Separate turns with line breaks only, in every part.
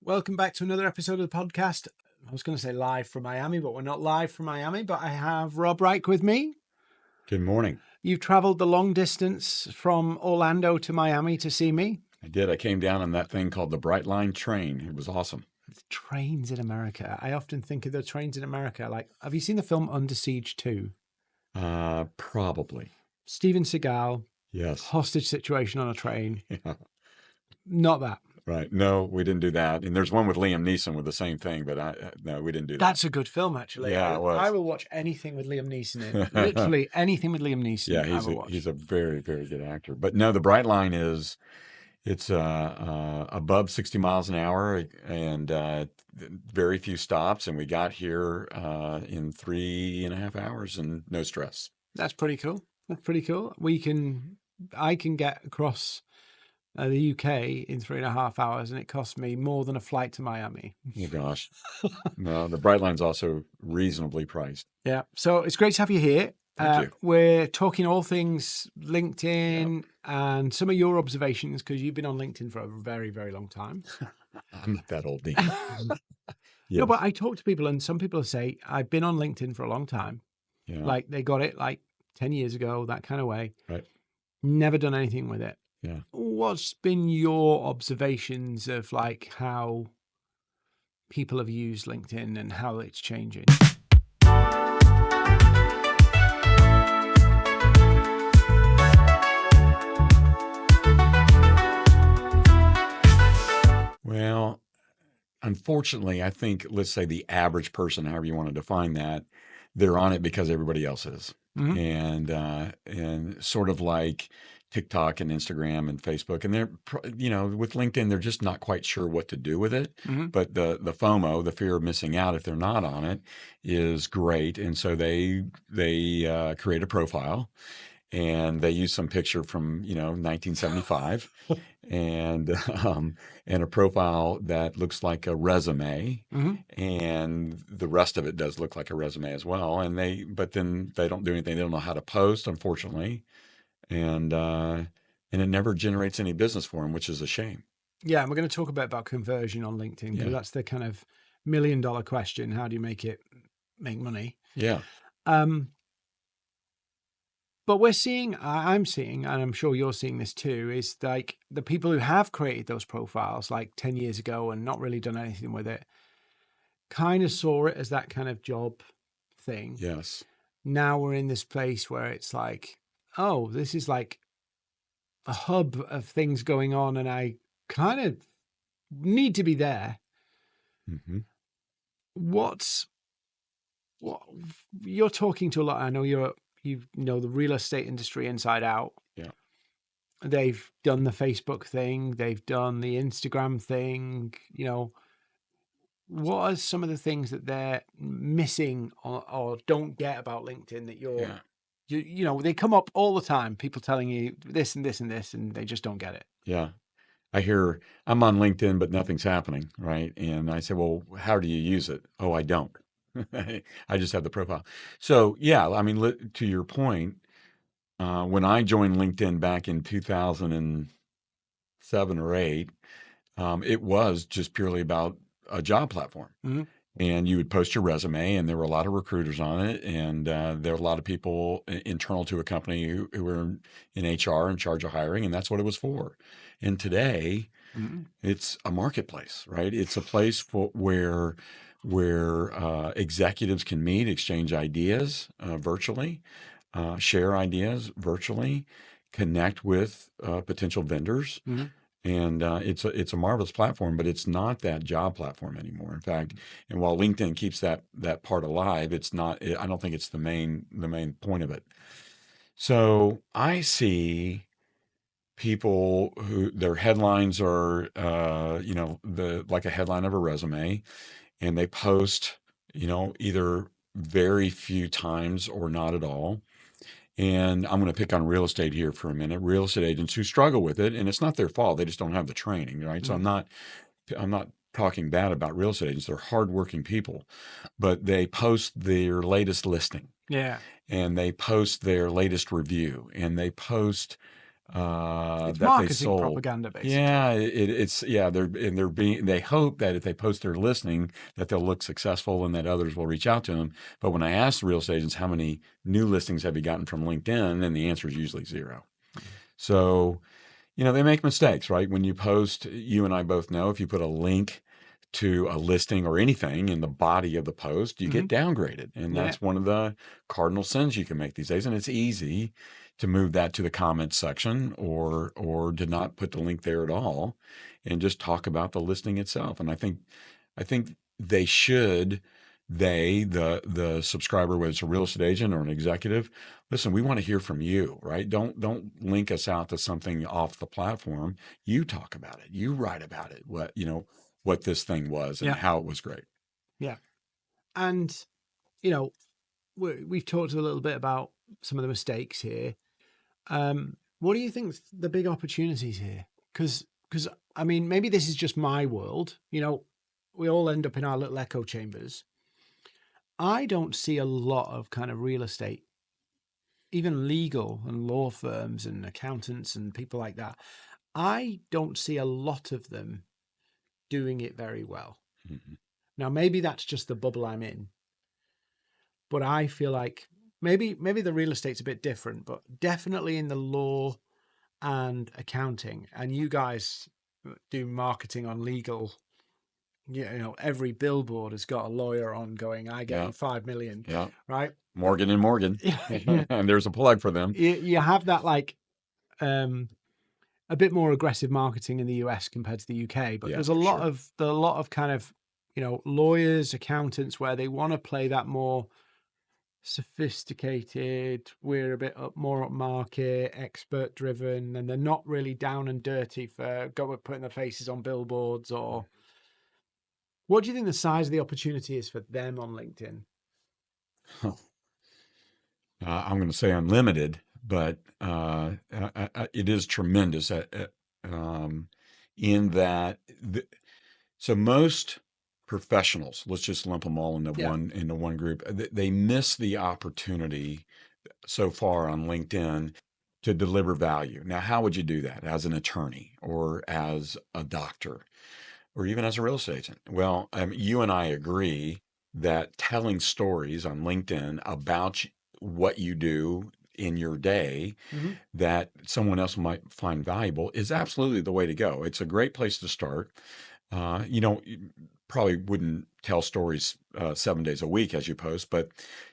Welcome back to another episode of the podcast. I was going to say live from Miami, but we're not live from Miami, but I have Rob Reich with me.
Good morning.
You've traveled the long distance from Orlando to Miami to see me.
I did. I came down on that thing called the Bright Line train. It was awesome.
The trains in America. I often think of the trains in America. Like, have you seen the film Under Siege 2?
Probably.
Steven Seagal.
Yes.
Hostage situation on a train.
Yeah.
Not that.
Right. No, we didn't do that. And there's one with Liam Neeson with the same thing, but no, we didn't do that.
That's a good film, actually.
Yeah, it was.
I will watch anything with Liam Neeson in. Literally anything with Liam Neeson.
Yeah, he's a very, very good actor. But no, the Bright Line it's above 60 miles an hour and very few stops. And we got here in 3.5 hours and no stress.
That's pretty cool. That's pretty cool. I can get across the UK in 3.5 hours, and it cost me more than a flight to Miami.
Oh gosh. No, the Bright Line's also reasonably priced.
Yeah. So it's great to have you here.
Thank you.
We're talking all things LinkedIn and some of your observations, because you've been on LinkedIn for a very, very long time.
I'm not that old, Dean.
No, but I talk to people, and some people say, I've been on LinkedIn for a long time.
Yeah.
Like they got it like 10 years ago, that kind of way.
Right.
Never done anything with it.
Yeah.
What's been your observations of like how people have used LinkedIn and how it's changing?
Well, unfortunately, I think, let's say the average person, however you want to define that, they're on it because everybody else is.
Mm-hmm.
And sort of like TikTok and Instagram and Facebook, and they're, with LinkedIn, they're just not quite sure what to do with it.
Mm-hmm.
But the FOMO, the fear of missing out if they're not on it, is great. And so they create a profile, and they use some picture from 1975, and a profile that looks like a resume, and the rest of it does look like a resume as well. But then they don't do anything. They don't know how to post, unfortunately, and it never generates any business for them, which is a shame.
Yeah, and we're going to talk a bit about conversion on LinkedIn, because that's the kind of $1 million question. How do you make money?
Yeah.
But I'm seeing, and I'm sure you're seeing this too, is like the people who have created those profiles like 10 years ago and not really done anything with it, kind of saw it as that kind of job thing.
Yes.
Now we're in this place where it's like, oh, this is like a hub of things going on, and I kind of need to be there.
Mm-hmm.
What you're talking to a lot. I know you know the real estate industry inside out.
Yeah.
They've done the Facebook thing. They've done the Instagram thing. What are some of the things that they're missing or don't get about LinkedIn that they come up all the time, people telling you this and this and this, and they just don't get it.
Yeah. I hear I'm on LinkedIn, but nothing's happening. Right. And I say, well, how do you use it? Oh, I don't. I just have the profile. So yeah, I mean, to your point, when I joined LinkedIn back in 2007 or 8, it was just purely about a job platform.
Mm-hmm.
And you would post your resume, and there were a lot of recruiters on it, and there were a lot of people internal to a company who were in HR in charge of hiring, and that's what it was for. And today, it's a marketplace, right? It's a place where executives can meet, exchange ideas virtually, share ideas virtually, connect with potential vendors. And it's a marvelous platform, but it's not that job platform anymore. In fact, and while LinkedIn keeps that part alive, it's not. I don't think it's the main point of it. So I see people who their headlines are like a headline of a resume, and they post either very few times or not at all. And I'm going to pick on real estate here for a minute. Real estate agents who struggle with it, and it's not their fault. They just don't have the training, right? So I'm not talking bad about real estate agents. They're hardworking people, but they post their latest listing.
Yeah.
And they post their latest review, and they post
It's
that they
marketing
sold.
propaganda, basically.
Yeah, it's yeah. They hope that if they post their listing that they'll look successful and that others will reach out to them. But when I ask the real estate agents how many new listings have you gotten from LinkedIn, then the answer is usually zero. So they make mistakes, right? When you post, you and I both know if you put a link to a listing or anything in the body of the post, you
Hmm.
get downgraded. And
Yeah,
that's one of the cardinal sins you can make these days. And it's easy to move that to the comments section or to not put the link there at all and just talk about the listing itself. And I think they should the subscriber, whether it's a real estate agent or an executive, listen, we want to hear from you, right? Don't link us out to something off the platform. You talk about it. You write about it. What this thing was and
yeah,
how it was great.
yeah. And you know, we've talked a little bit about some of the mistakes here. What do you think's the big opportunities here? Because I mean, maybe this is just my world. We all end up in our little echo chambers. I don't see a lot of kind of real estate, even legal and law firms and accountants and people like that. I don't see a lot of them doing it very well.
Mhm.
Now, maybe that's just the bubble I'm in, but I feel like maybe the real estate's a bit different, but definitely in the law and accounting. And you guys do marketing on legal. Every billboard has got a lawyer on going, I get
Yeah,
you 5 million,
yeah.
right?
Morgan and Morgan,
you,
and there's a plug for them.
you have that like um a bit more aggressive marketing in the US compared to the UK, but
Yeah,
there's a
for
lot
sure.
of kind of lawyers, accountants where they want to play that more sophisticated. We're a bit more upmarket, expert driven, and they're not really down and dirty for putting their faces on billboards. Or what do you think the size of the opportunity is for them on LinkedIn?
I'm going to say unlimited, but it is tremendous in that. So most professionals, let's just lump them all
Yeah.
into one group. They miss the opportunity so far on LinkedIn to deliver value. Now, how would you do that as an attorney or as a doctor or even as a real estate agent? Well, you and I agree that telling stories on LinkedIn about what you do in your day
Hmm.
that someone else might find valuable is absolutely the way to go. It's a great place to start. You probably wouldn't tell stories 7 days a week as you post, but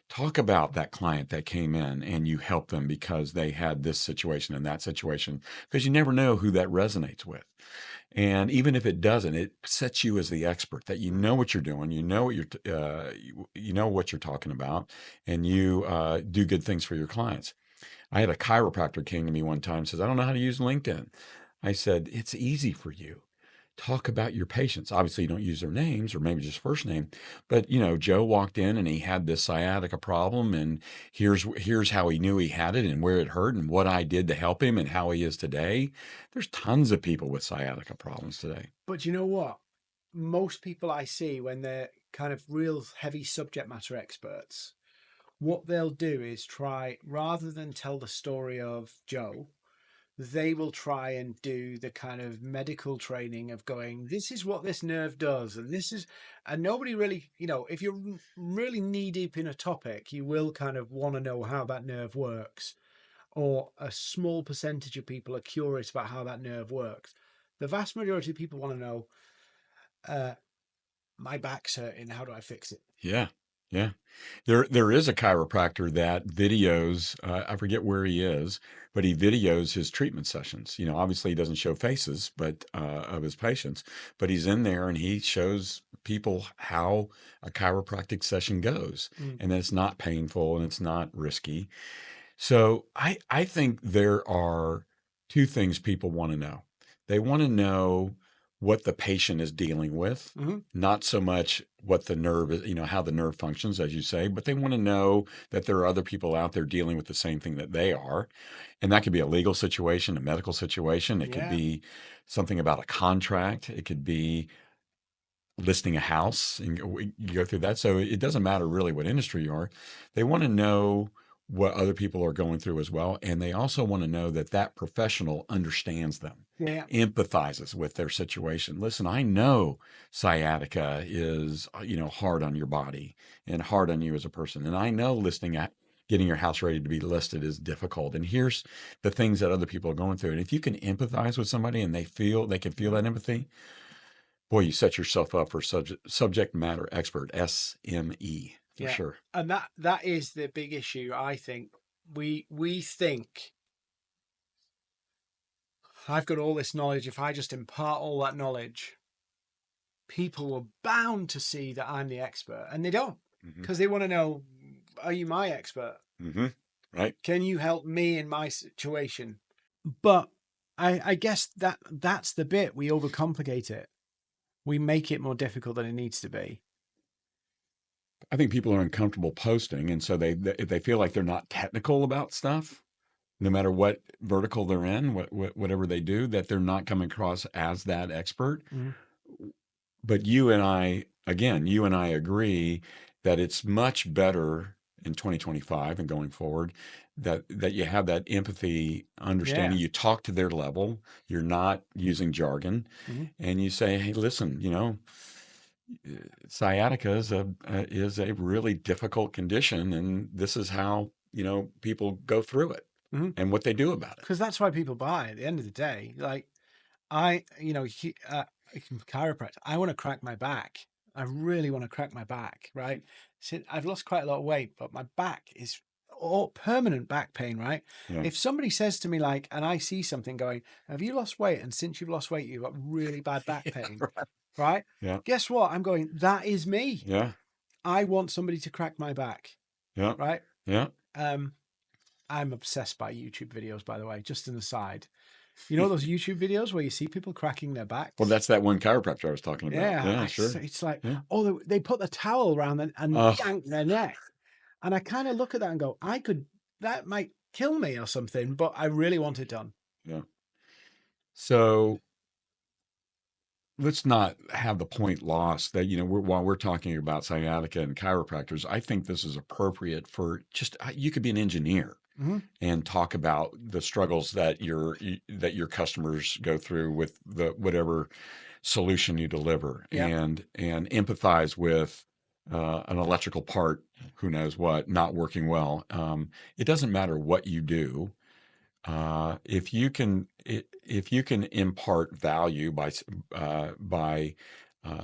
talk about that client that came in and you helped them because they had this situation and that situation, because you never know who that resonates with. And even if it doesn't, it sets you as the expert that you know what you're doing, you know what you know what you're talking about, and you do good things for your clients. I had a chiropractor came to me one time and says, I don't know how to use LinkedIn. I said, it's easy for you. Talk about your patients. Obviously, you don't use their names or maybe just first name, but Joe walked in and he had this sciatica problem, and here's how he knew he had it and where it hurt and what I did to help him and how he is today. There's tons of people with sciatica problems today.
But you know what? Most people I see when they're kind of real heavy subject matter experts, what they'll do is try, rather than tell the story of Joe, they will try and do the kind of medical training of going, this is what this nerve does. And nobody really, if you're really knee deep in a topic, you will kind of want to know how that nerve works. Or a small percentage of people are curious about how that nerve works. The vast majority of people want to know, uh, my back's hurting. How do I fix it?
Yeah. Yeah. There is a chiropractor that videos, I forget where he is, but he videos his treatment sessions. Obviously he doesn't show faces, but of his patients, but he's in there and he shows people how a chiropractic session goes.
Mm.
And it's not painful and it's not risky. So I think there are two things people want to know. They want to know what the patient is dealing with,
Mm-hmm.
not so much what the nerve is, how the nerve functions, as you say, but they want to know that there are other people out there dealing with the same thing that they are. And that could be a legal situation, a medical situation. It could
Yeah.
be something about a contract. It could be listing a house and you go through that. So it doesn't matter really what industry you are. They want to know what other people are going through as well. And they also want to know that that professional understands them,
Yeah.
empathizes with their situation. Listen, I know sciatica is, hard on your body and hard on you as a person. And I know getting your house ready to be listed is difficult. And here's the things that other people are going through. And if you can empathize with somebody and they can feel that empathy, boy, you set yourself up for subject matter expert, SME, for
Yeah.
sure.
And that is the big issue, I think. We think I've got all this knowledge. If I just impart all that knowledge, people are bound to see that I'm the expert, and they don't,
Mm-hmm.
because they want to know, are you my expert?
Mm-hmm. Right.
Can you help me in my situation? But I guess that's the bit. We overcomplicate it. We make it more difficult than it needs to be.
I think people are uncomfortable posting, and so if they feel like they're not technical about stuff, no matter what vertical they're in, whatever they do, that they're not coming across as that expert.
Mhm.
But you and I agree that it's much better in 2025 and going forward that you have that empathy,
Yeah.
understanding. You talk to their level. You're not using jargon,
Mhm.
and you say, "Hey, listen, sciatica is a really difficult condition, and this is how people go through it
Mhm.
and what they do about it."
Because that's why people buy at the end of the day. Like chiropractor, I want to crack my back. I really want to crack my back, right? I've lost quite a lot of weight, but my back is all permanent back pain, right?
Yeah.
If somebody says to me like, and I see something going, have you lost weight? And since you've lost weight, you've got really bad back pain,
Right.
right?
Yeah.
Guess what? I'm going, that is me.
Yeah.
I want somebody to crack my back,
Yeah.
right?
Yeah.
I'm obsessed by YouTube videos, by the way, just an aside. You know those YouTube videos where you see people cracking their
Well,
backs?
that's that one chiropractor I was talking about.
Yeah,
Yeah, sure.
it's like,
Yeah.
oh, they put the towel around and
Oh,
yank their neck. And I kind of look at that and go, that might kill me or something, but I really want it done.
yeah. So let's not have the point lost that, while we're talking about sciatica and chiropractors, I think this is appropriate for you could be an engineer
Mm-hmm.
and talk about the struggles that your customers go through with the whatever solution you deliver,
Yeah.
and empathize with an electrical part, who knows what, not working well. It doesn't matter what you do. If you can impart value by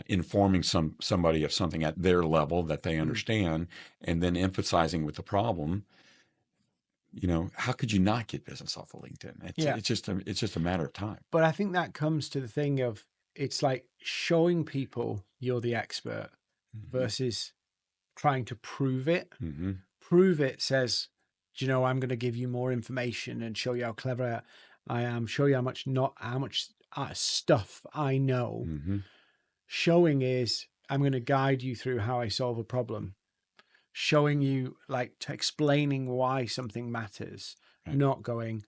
informing somebody of something at their level that they
Mm.
understand, and then emphasizing with the problem, how could you not get business off of LinkedIn?
Yeah.
It's just a matter of time.
But I think that comes to the thing of it's like showing people you're the expert
Mm-hmm.
versus trying to prove it.
Mm-hmm.
Prove it says, do you know, I'm going to give you more information and show you how clever I am, show you how much stuff I know.
Mm-hmm.
Showing is, I'm going to guide you through how I solve a problem. Showing you, like, explaining why something matters,
Right.
not going,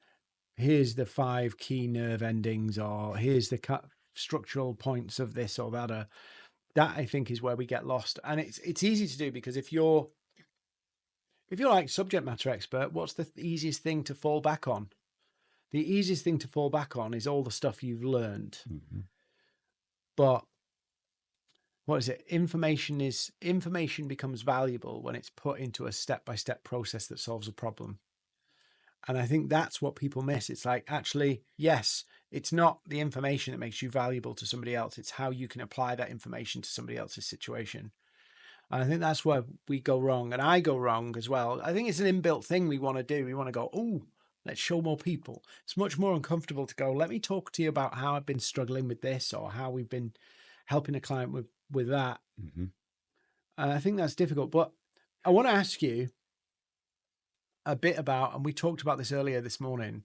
here's the 5 key nerve endings, or here's the structural points of this or that. That I think is where we get lost. And it's easy to do because if you're like subject matter expert, what's the easiest thing to fall back on? The easiest thing to fall back on is all the stuff you've learned.
Mm-hmm.
But what is it? Information becomes valuable when it's put into a step-by-step process that solves a problem. And I think that's what people miss. It's like, actually, yes, it's not the information that makes you valuable to somebody else. It's how you can apply that information to somebody else's situation. And I think that's where we go wrong. And I go wrong as well. I think it's an inbuilt thing we want to do. We want to go, oh, let's show more people. It's much more uncomfortable to go, let me talk to you about how I've been struggling with this or how we've been helping a client with that.
Mm-hmm.
And I think that's difficult. But I want to ask you a bit about, and we talked about this earlier this morning,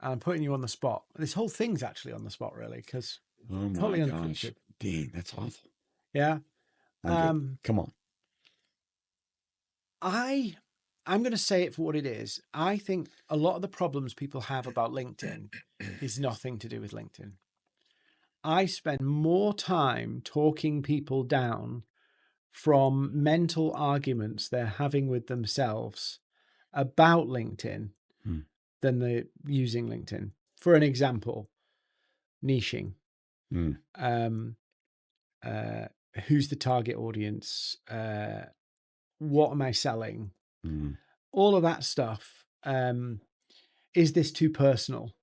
and I'm putting you on the spot. This whole thing's actually on the spot, really, because
Oh my
totally
gosh,
unscripted.
Dean, that's awful.
Yeah.
I'm good. Come on.
I'm going to say it for what it is. I think a lot of the problems people have about LinkedIn is nothing to do with LinkedIn. I spend more time talking people down from mental arguments they're having with themselves about LinkedIn
Hmm.
than they're using LinkedIn. For an example, niching.
Hmm.
Who's the target audience? What am I selling?
Hmm.
All of that stuff. Is this too personal?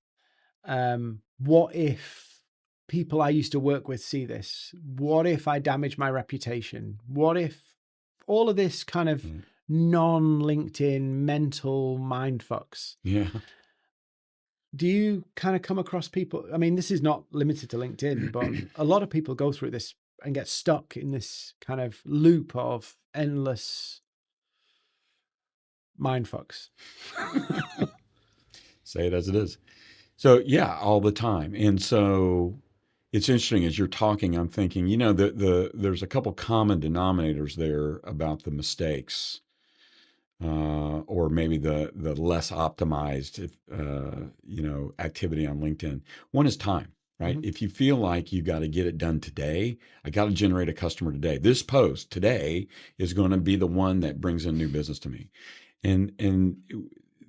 What if people I used to work with see this? What if I damage my reputation? What if all of this kind of
Hmm.
non-LinkedIn mental mind fucks?
Yeah.
Do you kind of come across people? I mean, this is not limited to LinkedIn, but a lot of people go through this and get stuck in this kind of loop of endless mind fucks.
Say it as it is. So yeah, all the time. And so it's interesting as you're talking, I'm thinking, there's a couple common denominators there about the mistakes, or maybe the less optimized, activity on LinkedIn. One is time, right?
Mm-hmm.
If you feel like you got to get it done today, I got to generate a customer today. This post today is going to be the one that brings in new business to me. And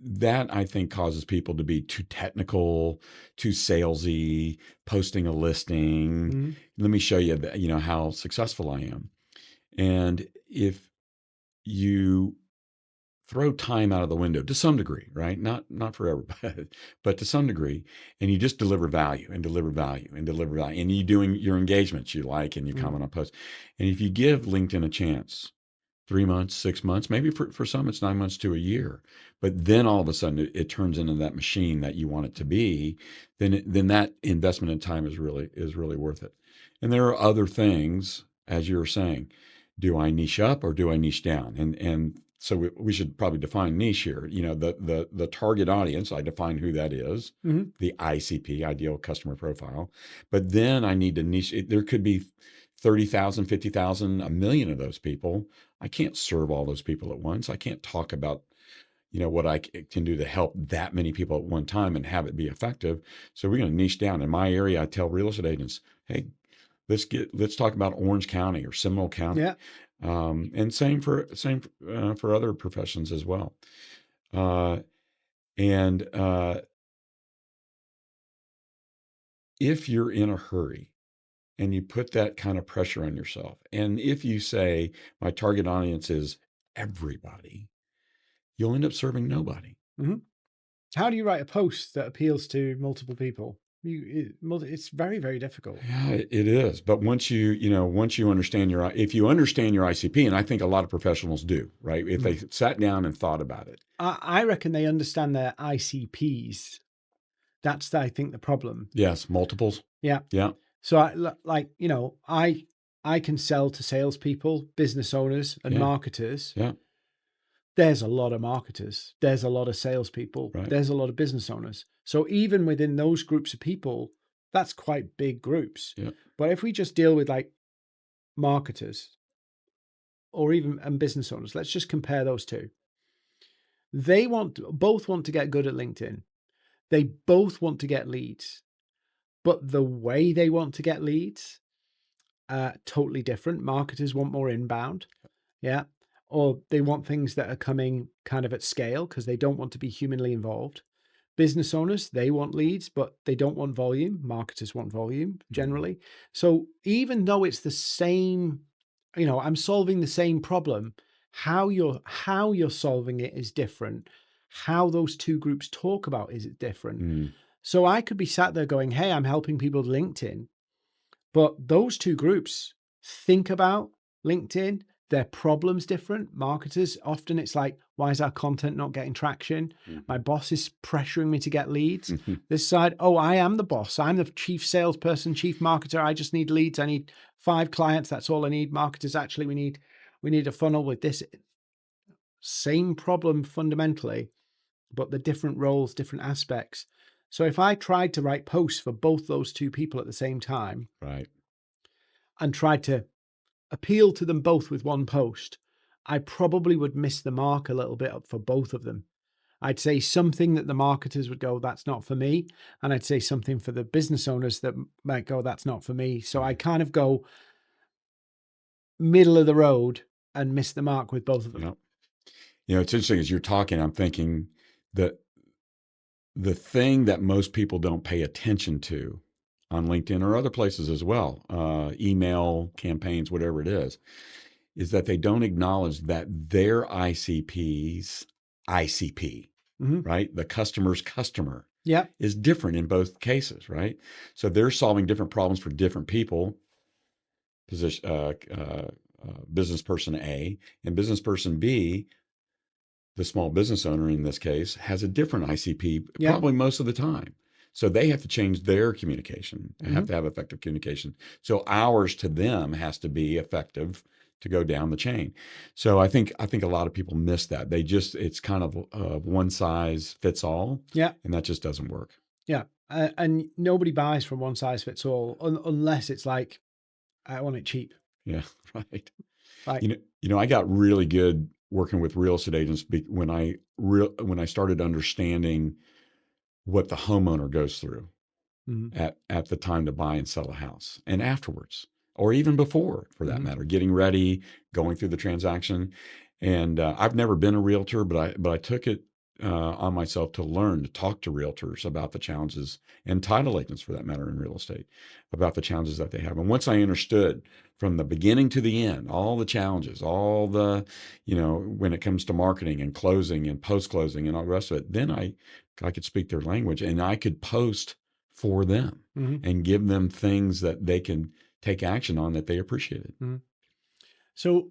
that I think causes people to be too technical, too salesy, posting a listing.
Mm-hmm.
Let me show you how successful I am. And if you throw time out of the window to some degree, right? Not for everybody, but to some degree, and you just deliver value and deliver value and deliver value, and you doing your engagements you like and you
Mm-hmm.
comment on posts. And if you give LinkedIn a chance, 3 months, 6 months, maybe for some it's 9 months to a year. But then all of a sudden it turns into that machine that you want it to be. Then that investment in time is really worth it. And there are other things, as you were saying. Do I niche up or do I niche down? And so we should probably define niche here. The target audience, I define who that is,
Mm-hmm.
the ICP, ideal customer profile. But then I need to niche. There could be 30,000, 50,000, a million of those people. I can't serve all those people at once. I can't talk about, what I can do to help that many people at one time and have it be effective. So we're going to niche down. In my area, I tell real estate agents, hey, let's talk about Orange County or Seminole County.
Yeah.
And same for other professions as well. And if you're in a hurry and you put that kind of pressure on yourself, and if you say my target audience is everybody, you'll end up serving nobody.
Mm-hmm. How do you write a post that appeals to multiple people? It's very, very difficult.
Yeah, it is. But once you understand if you understand your ICP, and I think a lot of professionals do, right? If they sat down and thought about it.
I reckon they understand their ICPs. That's, I think, the problem.
Yes, multiples.
Yeah.
Yeah,
So I can sell to salespeople, business owners, and
yeah,
marketers.
yeah,
There's a lot of marketers. There's a lot of salespeople.
right.
There's a lot of business owners. So even within those groups of people, that's quite big groups.
Yeah,
But if we just deal with like marketers or even and business owners, let's just compare those two. They both want to get good at LinkedIn. They both want to get leads, but the way they want to get leads, totally different. Marketers want more inbound, yeah, or they want things that are coming kind of at scale because they don't want to be humanly involved. Business owners, they want leads, but they don't want volume. Marketers want volume generally. So even though it's the same, I'm solving the same problem, how you're solving it is different. How those two groups talk about is it different.
mm,
So I could be sat there going, hey, I'm helping people with LinkedIn, but those two groups think about LinkedIn, their problem's different. Marketers, often it's like, why is our content not getting traction? My boss is pressuring me to get leads. This side, oh, I am the boss. I'm the chief salesperson, chief marketer. I just need leads. I need 5 clients. That's all I need. Marketers, actually, we need a funnel with this. Same problem fundamentally, but the different roles, different aspects. So if I tried to write posts for both those two people at the same time
right.
and tried to appeal to them both with one post, I probably would miss the mark a little bit for both of them. I'd say something that the marketers would go, that's not for me. And I'd say something for the business owners that might go, that's not for me. So I kind of go middle of the road and miss the mark with both of them.
Yeah. It's interesting as you're talking, I'm thinking that the thing that most people don't pay attention to on LinkedIn or other places as well, email campaigns, whatever it is that they don't acknowledge that their ICP's ICP, right? The customer's customer
Yeah.
is different in both cases, right? So they're solving different problems for different people, position, business person A and business person B, the small business owner in this case, has a different ICP
Yeah.
probably most of the time. So they have to change their communication, have to have effective communication. So ours to them has to be effective to go down the chain. So I think a lot of people miss that. It's kind of one size fits all.
Yeah.
And that just doesn't work.
Yeah. And nobody buys from one size fits all unless it's like, I want it cheap.
Yeah, right.
Like,
I got really good working with real estate agents when I started understanding what the homeowner goes through at the time to buy and sell a house and afterwards, or even before for that matter, getting ready, going through the transaction. And I've never been a realtor, but I took it on myself to learn to talk to realtors about the challenges, and title agents for that matter in real estate, about the challenges that they have. And once I understood from the beginning to the end, all the challenges, all the, when it comes to marketing and closing and post closing and all the rest of it, then I could speak their language and I could post for them and give them things that they can take action on that they appreciated.
So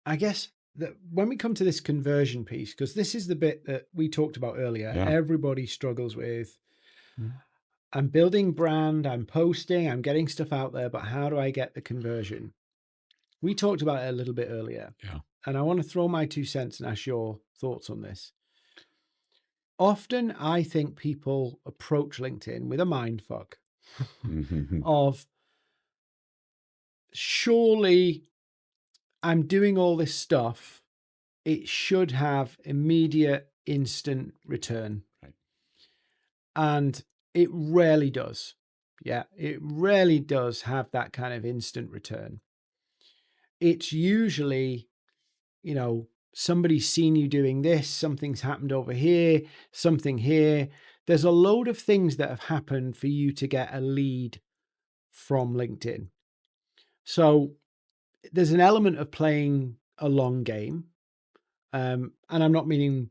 I guess that when we come to this conversion piece, because this is the bit that we talked about earlier, everybody struggles with. I'm building brand, I'm posting, I'm getting stuff out there, but how do I get the conversion? We talked about it a little bit earlier.
Yeah.
And I want to throw my 2 cents and ask your thoughts on this. Often I think people approach LinkedIn with a mind fuck of, surely I'm doing all this stuff, it should have immediate, instant return.
Right.
And it rarely does. Yeah, it rarely does have that kind of instant return. It's usually, somebody's seen you doing this, something's happened over here, something here. There's a load of things that have happened for you to get a lead from LinkedIn. So there's an element of playing a long game. And I'm not meaning,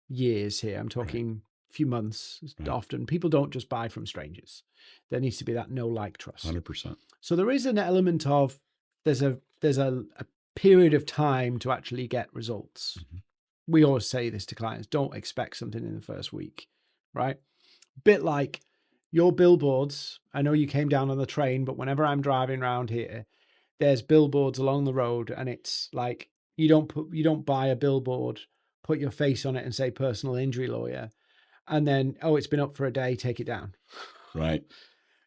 years here. I'm talking a few months. Often people don't just buy from strangers. There needs to be that like trust.
100%.
So there is an element of there's a period of time to actually get results. We always say this to clients: don't expect something in the first week, right? Bit like your billboards. I know you came down on the train, but whenever I'm driving around here, there's billboards along the road, and it's like you don't buy a billboard, put your face on it and say personal injury lawyer, and then, oh, it's been up for a day, take it down.
Right.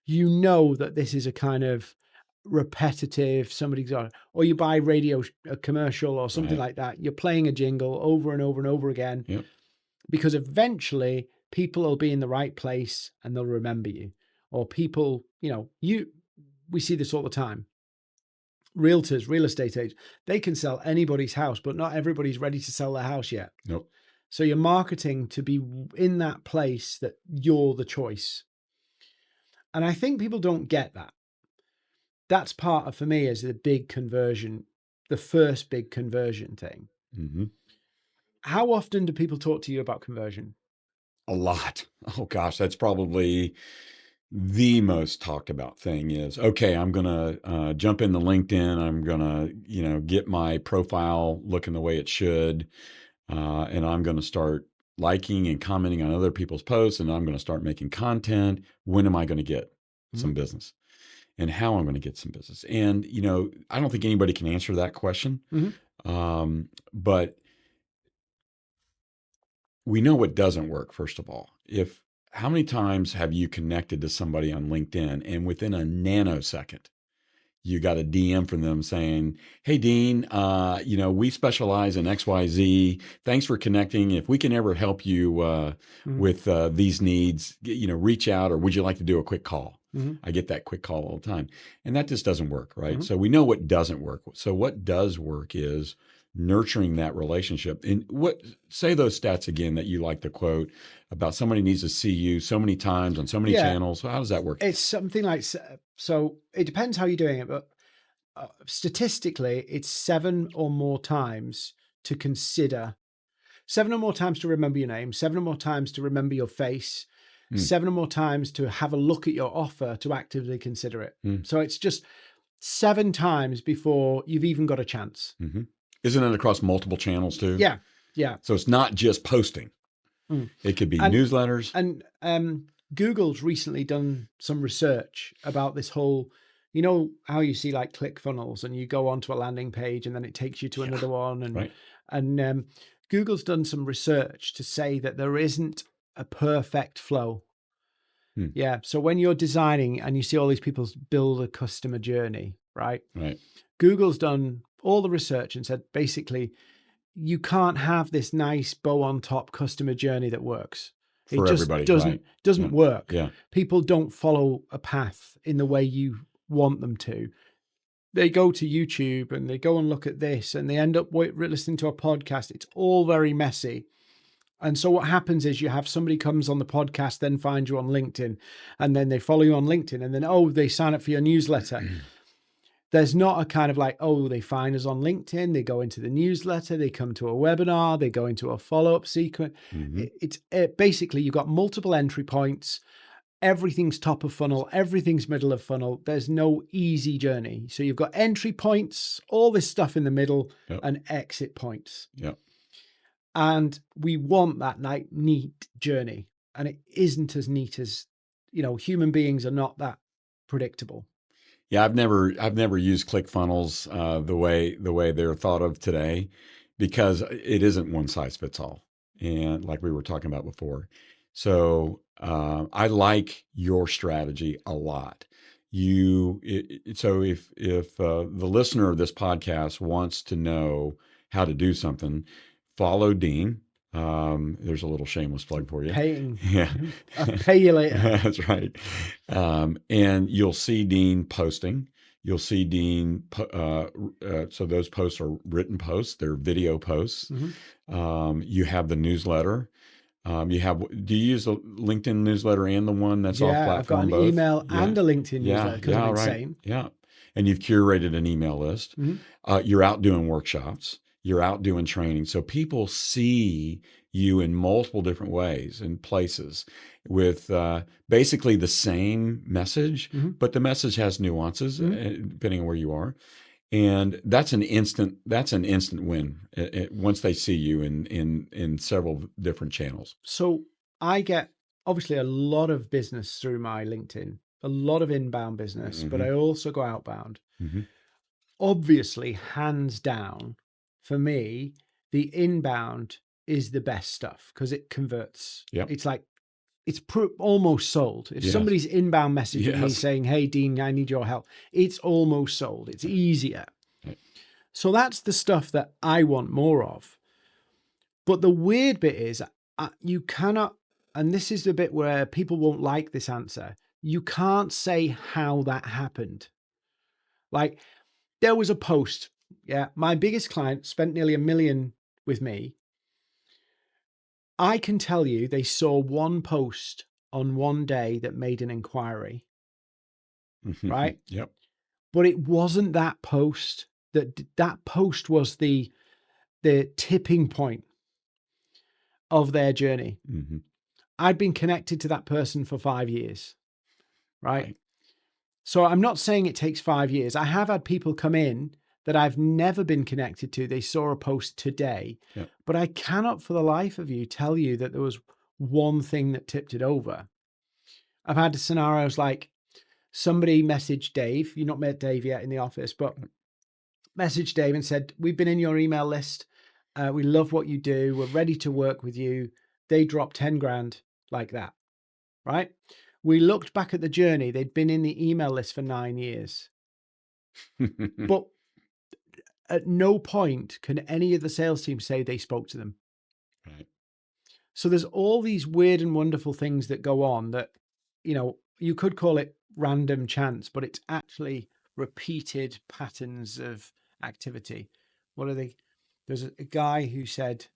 You know that this is a kind of repetitive, somebody's got, or you buy a commercial or something like that. You're playing a jingle over and over and over again, because eventually people will be in the right place and they'll remember you. Or people, we see this all the time. Realtors, real estate agents, they can sell anybody's house, but not everybody's ready to sell their house yet.
Nope.
So you're marketing to be in that place that you're the choice. And I think people don't get that. That's part of, for me, is the big conversion, the first big conversion thing. How often do people talk to you about conversion?
A lot. Oh gosh, that's probably the most talked about thing is, okay, I'm going to jump into LinkedIn. I'm going to, get my profile looking the way it should. And I'm going to start liking and commenting on other people's posts, and I'm going to start making content. When am I going to get some business, and how I'm going to get some business? And, I don't think anybody can answer that question. But we know what doesn't work, first of all. How many times have you connected to somebody on LinkedIn and within a nanosecond, you got a DM from them saying, hey, Dean, we specialize in XYZ. Thanks for connecting. If we can ever help you with these needs, reach out, or would you like to do a quick call? I get that quick call all the time. And that just doesn't work, right? So we know what doesn't work. So what does work is nurturing that relationship. And say those stats again that you like to quote about somebody needs to see you so many times on so many channels. How does that work?
It's something like, so it depends how you're doing it, but statistically, it's 7 or more times to consider, 7 or more times to remember your name, 7 or more times to remember your face, 7 or more times to have a look at your offer to actively consider it. So it's just 7 times before you've even got a chance.
Isn't it across multiple channels too?
Yeah. Yeah.
So it's not just posting. It could be newsletters.
And Google's recently done some research about this whole, you know, how you see like ClickFunnels and you go onto a landing page and then it takes you to another one. And, and Google's done some research to say that there isn't a perfect flow. Yeah. So when you're designing and you see all these people build a customer journey, right? Google's done all the research and said, basically, you can't have this nice bow on top customer journey that works.
For
it just
everybody,
doesn't work.
Yeah.
People don't follow a path in the way you want them to. They go to YouTube and they go and look at this and they end up listening to a podcast. It's all very messy. And so what happens is you have somebody comes on the podcast, then find you on LinkedIn, and then they follow you on LinkedIn, and then, they sign up for your newsletter. There's not a kind of like, they find us on LinkedIn, they go into the newsletter, they come to a webinar, they go into a follow-up sequence. It's basically, you've got multiple entry points. Everything's top of funnel. Everything's middle of funnel. There's no easy journey. So you've got entry points, all this stuff in the middle, and exit points. And we want that like neat journey. And it isn't as neat as, human beings are not that predictable.
Yeah, I've never used ClickFunnels the way they're thought of today, because it isn't one size fits all, and like we were talking about before. So I like your strategy a lot. So if the listener of this podcast wants to know how to do something, follow Dean. There's a little shameless plug for you.
Paying.
Yeah.
I'll pay you later.
That's right. And you'll see Dean posting. You'll see Dean. So those posts are written posts. They're video posts. You have the newsletter. Do you use the LinkedIn newsletter and the one that's off platform?
I've got an
both?
email and a LinkedIn newsletter because I'm insane.
Yeah. And you've curated an email list. You're out doing workshops. You're out doing training. So people see you in multiple different ways and places with basically the same message, but the message has nuances depending on where you are. And that's an instant win once they see you in several different channels.
So I get obviously a lot of business through my LinkedIn, a lot of inbound business, but I also go outbound. Obviously, hands down, for me, the inbound is the best stuff because it converts. It's like, it's almost sold. If somebody's inbound messaging me saying, "Hey, Dean, I need your help," it's almost sold. It's easier. So that's the stuff that I want more of. But the weird bit is you cannot, and this is the bit where people won't like this answer, you can't say how that happened. Like, there was a post. My biggest client spent nearly $1 million with me. I can tell you they saw one post on one day that made an inquiry, right? But it wasn't that post. That post was the tipping point of their journey. I'd been connected to that person for 5 years, right? So I'm not saying it takes 5 years. I have had people come in that I've never been connected to. They saw a post today, but I cannot for the life of you tell you that there was one thing that tipped it over. I've had scenarios like somebody messaged Dave. You've not met Dave yet in the office, but messaged Dave and said, "We've been in your email list. We love what you do. We're ready to work with you." They dropped 10 grand like that, right? We looked back at the journey. They'd been in the email list for 9 years. But at no point can any of the sales team say they spoke to them. So there's all these weird and wonderful things that go on that, you could call it random chance, but it's actually repeated patterns of activity. What are they? There's a guy who said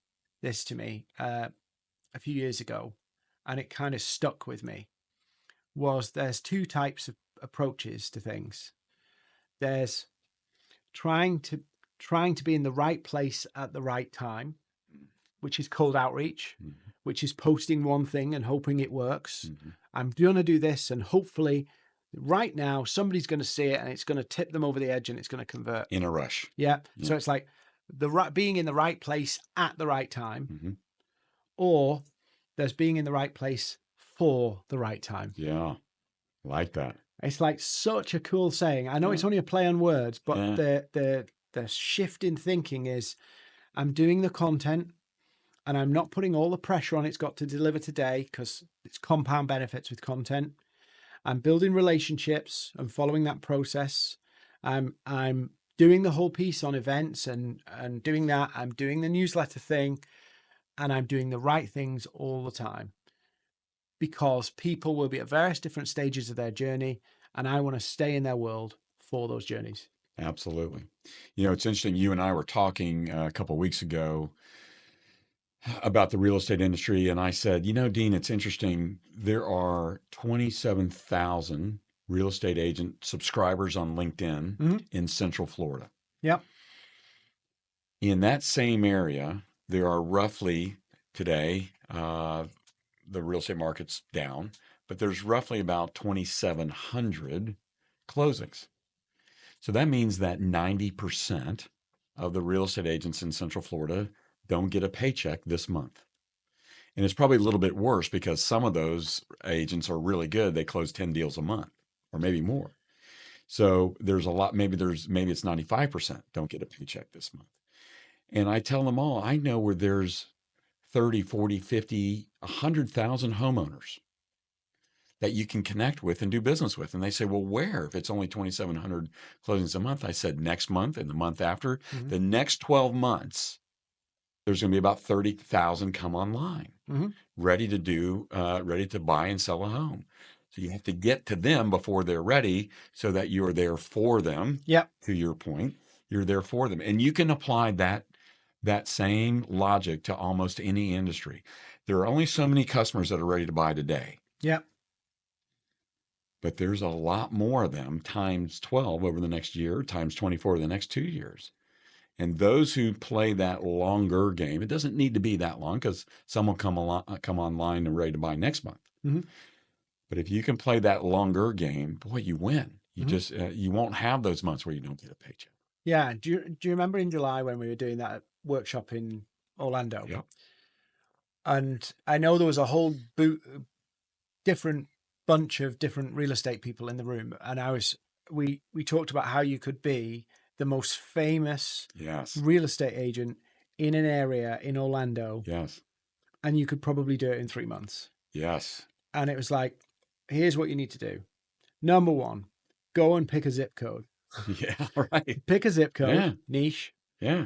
this to me a few years ago, and it kind of stuck with me. Was there's two types of approaches to things. There's trying to be in the right place at the right time, which is cold outreach,
Mhm.
which is posting one thing and hoping it works.
Mhm.
I'm going to do this, and hopefully, right now, somebody's going to see it, and it's going to tip them over the edge, and it's going to convert.
In a rush.
Yeah.
Yeah.
So it's like being in the right place at the right time,
Mhm.
or there's being in the right place for the right time.
Yeah. Like that.
It's like such a cool saying. I know
Yeah.
it's only a play on words, but
Yeah.
the shift in thinking is I'm doing the content and I'm not putting all the pressure on it's got to deliver today, because it's compound benefits with content. I'm building relationships and following that process. I'm doing the whole piece on events and doing that. I'm doing the newsletter thing, and I'm doing the right things all the time, because people will be at various different stages of their journey, and I want to stay in their world for those journeys.
Absolutely. It's interesting. You and I were talking a couple of weeks ago about the real estate industry, and I said, Dean, it's interesting. There are 27,000 real estate agent subscribers on LinkedIn in Central Florida.
Yep.
In that same area, there are roughly today, the real estate market's down, but there's roughly about 2,700 closings. So that means that 90% of the real estate agents in Central Florida don't get a paycheck this month. And it's probably a little bit worse because some of those agents are really good. They close 10 deals a month or maybe more. So there's a lot, maybe it's 95% don't get a paycheck this month. And I tell them all, I know where there's 30, 40, 50, 100,000 homeowners that you can connect with and do business with. And they say, well, where? If it's only 2,700 closings a month, I said next month and the month after, the next 12 months, there's going to be about 30,000 come online, ready to buy and sell a home. So you have to get to them before they're ready so that you're there for them.
Yep.
To your point, you're there for them. And you can apply that same logic to almost any industry. There are only so many customers that are ready to buy today.
Yep.
But there's a lot more of them times 12 over the next year, times 24 the next 2 years. And those who play that longer game, it doesn't need to be that long because some will come online and ready to buy next month. But if you can play that longer game, boy, you win. You just you won't have those months where you don't get a paycheck.
Yeah. Do you remember in July when we were doing that workshop in Orlando?
Yep.
And I know there was a whole different bunch of different real estate people in the room, and we talked about how you could be the most famous real estate agent in an area in Orlando.
Yes.
And you could probably do it in 3 months.
Yes.
And it was like, here's what you need to do. Number one, go and pick a zip code.
Yeah, right.
Pick a zip code, niche.
Yeah.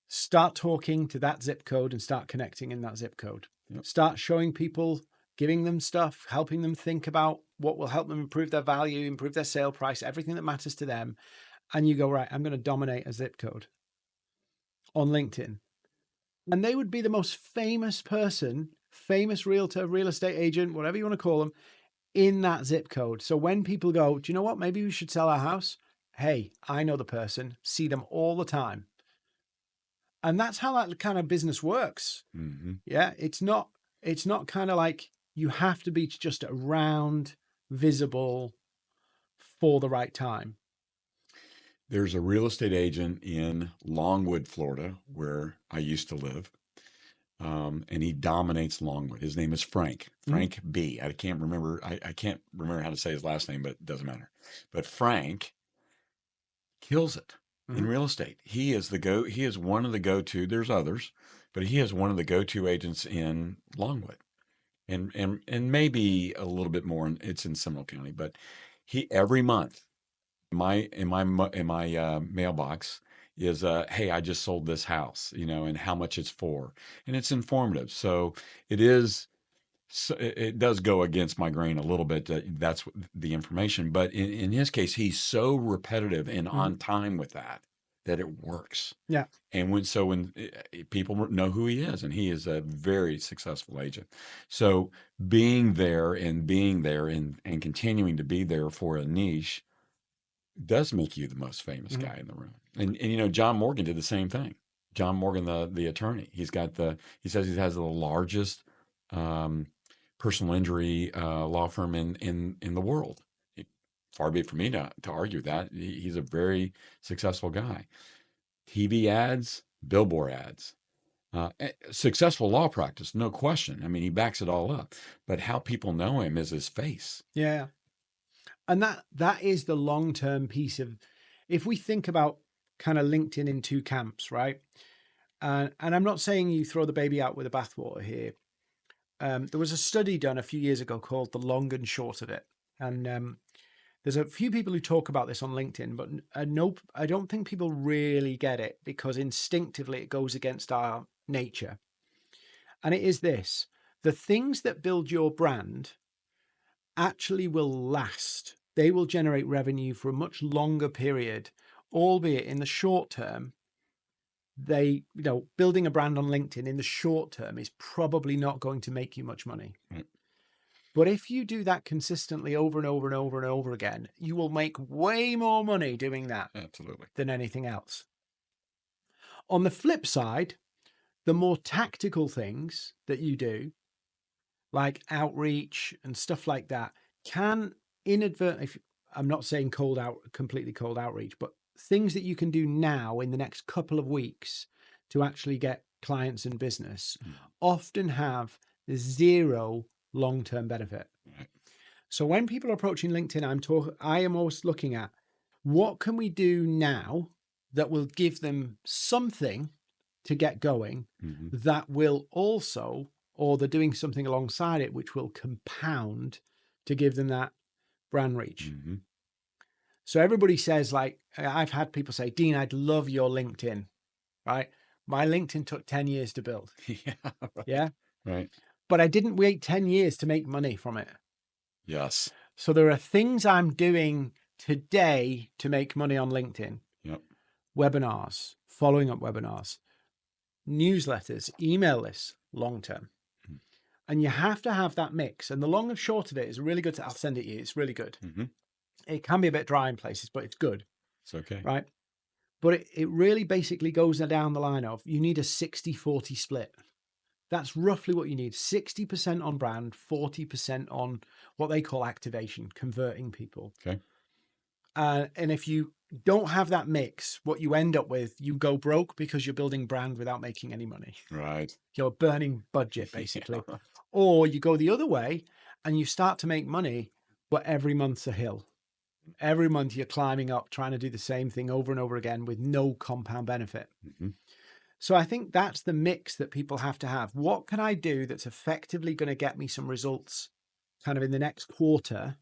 Start talking to that zip code and start connecting in that zip code.
Yep.
Start showing people, giving them stuff, helping them think about what will help them improve their value, improve their sale price, everything that matters to them. And you go, right, I'm going to dominate a zip code on LinkedIn. And they would be the most famous person, famous realtor, real estate agent, whatever you want to call them, in that zip code. So when people go, do you know what? Maybe we should sell our house. Hey, I know the person, see them all the time. And that's how that kind of business works. Yeah. It's not kind of like you have to be just around, visible for the right time.
There's a real estate agent in Longwood, Florida, where I used to live. And he dominates Longwood. His name is Frank B. I can't remember how to say his last name, but it doesn't matter. But Frank kills it in real estate. He is one of the go-to. There's others, but he is one of the go-to agents in Longwood, and maybe a little bit more. It's in Seminole County, but he every month in my mailbox is hey, I just sold this house, and how much it's for, and it's informative. So it does go against my grain a little bit. That's the information, but in his case, he's so repetitive and on time with that. that it works.
Yeah.
And when people know who he is, and he is a very successful agent. So being there and continuing to be there for a niche does make you the most famous
Mhm.
guy in the room. And John Morgan did the same thing. John Morgan, the attorney, he says he has the largest um, personal injury law firm in the world. Far be it for me to argue that. He's a very successful guy. TV ads, billboard ads, successful law practice, no question. I mean, he backs it all up. But how people know him is his face.
Yeah. And that is the long-term piece of, if we think about kind of LinkedIn in two camps, right? And I'm not saying you throw the baby out with the bathwater here. There was a study done a few years ago called The Long and Short of It. And there's a few people who talk about this on LinkedIn, but no, I don't think people really get it because instinctively it goes against our nature. And it is this: the things that build your brand actually will last. They will generate revenue for a much longer period, albeit in the short term. Building a brand on LinkedIn in the short term is probably not going to make you much money.
Right.
But if you do that consistently over and over and over and over again, you will make way more money doing that
Absolutely.
than anything else. On the flip side, the more tactical things that you do, like outreach and stuff like that, can inadvertently, I'm not saying completely cold outreach, but things that you can do now in the next couple of weeks to actually get clients and business often have zero long-term benefit.
Right.
So when people are approaching LinkedIn, I am always looking at what can we do now that will give them something to get going that will also, or they're doing something alongside it, which will compound to give them that brand reach. So everybody says, like, I've had people say, Dean, I'd love your LinkedIn, right? My LinkedIn took 10 years to build.
Yeah. Right.
Yeah.
Right.
But I didn't wait 10 years to make money from it.
Yes.
So there are things I'm doing today to make money on LinkedIn.
Yep.
Webinars, following up webinars, newsletters, email lists, long term. And you have to have that mix. And the long and short of it is really good. I'll send it to you. It's really good. It can be a bit dry in places, but it's good.
It's okay.
Right. But it really basically goes down the line of you need a 60-40 split. That's roughly what you need. 60% on brand, 40% on what they call activation, converting people.
Okay.
And if you don't have that mix, what you end up with, you go broke because you're building brand without making any money.
Right.
You're burning budget, basically.
Yeah.
Or you go the other way and you start to make money, but every month's a hill. Every month you're climbing up, trying to do the same thing over and over again with no compound benefit. So I think that's the mix that people have to have. What can I do that's effectively going to get me some results kind of in the next quarter?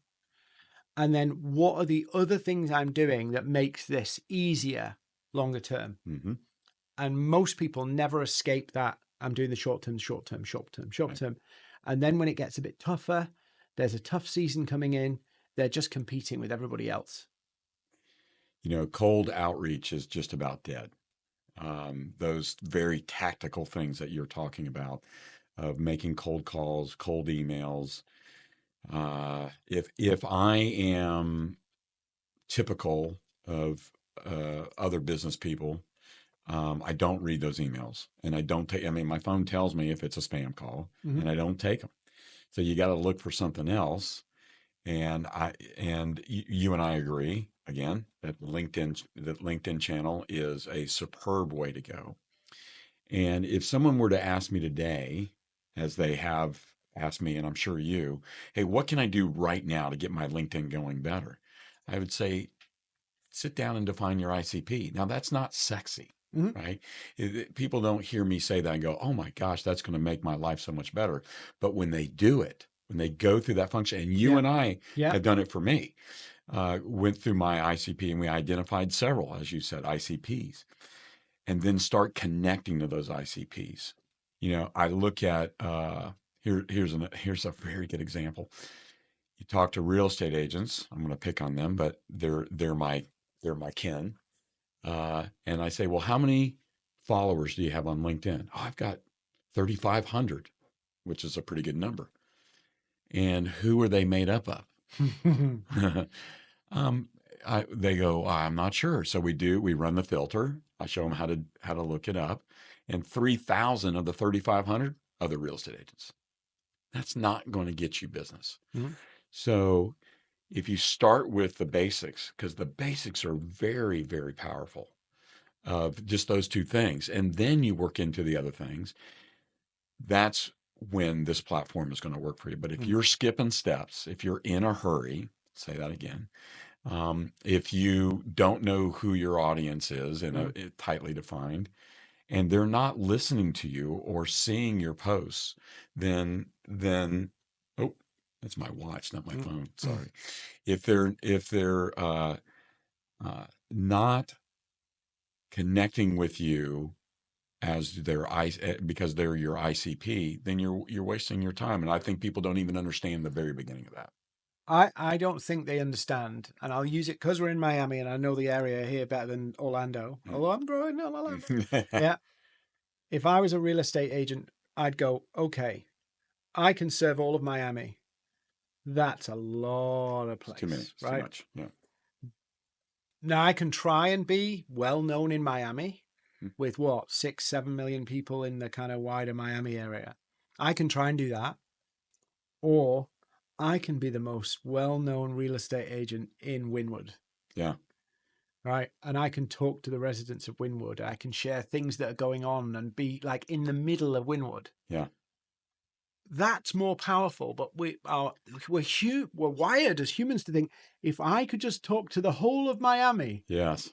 And then what are the other things I'm doing that makes this easier longer term? And most people never escape that. I'm doing the short term, short term, short term, short term. And then when it gets a bit tougher, there's a tough season coming in, they're just competing with everybody else.
Cold outreach is just about dead. Those very tactical things that you're talking about of making cold calls, cold emails. If I am typical of other business people, I don't read those emails, and I don't take. I mean, my phone tells me if it's a spam call, and I don't take them. So you got to look for something else. And you and I agree again that LinkedIn channel is a superb way to go. And if someone were to ask me today, as they have asked me, and I'm sure you, hey, what can I do right now to get my LinkedIn going better? I would say, sit down and define your ICP. Now, that's not sexy, right? People don't hear me say that and go, oh my gosh, that's going to make my life so much better. But when they do it, when they go through that function, and you and I have done it for me, went through my ICP and we identified several, as you said, ICPs, and then start connecting to those ICPs. I look at here's a very good example. You talk to real estate agents. I'm going to pick on them, but they're my kin. And I say, well, how many followers do you have on LinkedIn? Oh, I've got 3,500, which is a pretty good number. And who are they made up of? um, they go, I'm not sure. So we run the filter. I show them how to look it up. And 3,000 of the 3,500 other real estate agents. That's not going to get you business.
Mhm.
So if you start with the basics, because the basics are very, very powerful of just those two things, and then you work into the other things, that's when this platform is going to work for you. But if
Mm.
you're skipping steps, if you're in a hurry, say that again, if you don't know who your audience is in a tightly defined, and they're not listening to you or seeing your posts, then oh, that's my watch, not my
Mm.
phone. Sorry. If they're not connecting with you as because they're your ICP, then you're wasting your time. And I think people don't even understand the very beginning of that.
I don't think they understand, and I'll use it because we're in Miami and I know the area here better than Orlando. Although I'm growing in Orlando. Yeah. If I was a real estate agent, I'd go, okay, I can serve all of Miami. That's a lot of
It's too many.
place,
It's too
right?
much. Yeah.
Now I can try and be well known in Miami
Mm.
with what, 6, 7 million people in the kind of wider Miami area. I can try and do that. Or I can be the most well known real estate agent in Wynwood.
Yeah.
Right. And I can talk to the residents of Wynwood. I can share things that are going on and be like in the middle of Wynwood.
Yeah.
That's more powerful. But we're wired as humans to think if I could just talk to the whole of Miami.
Yes.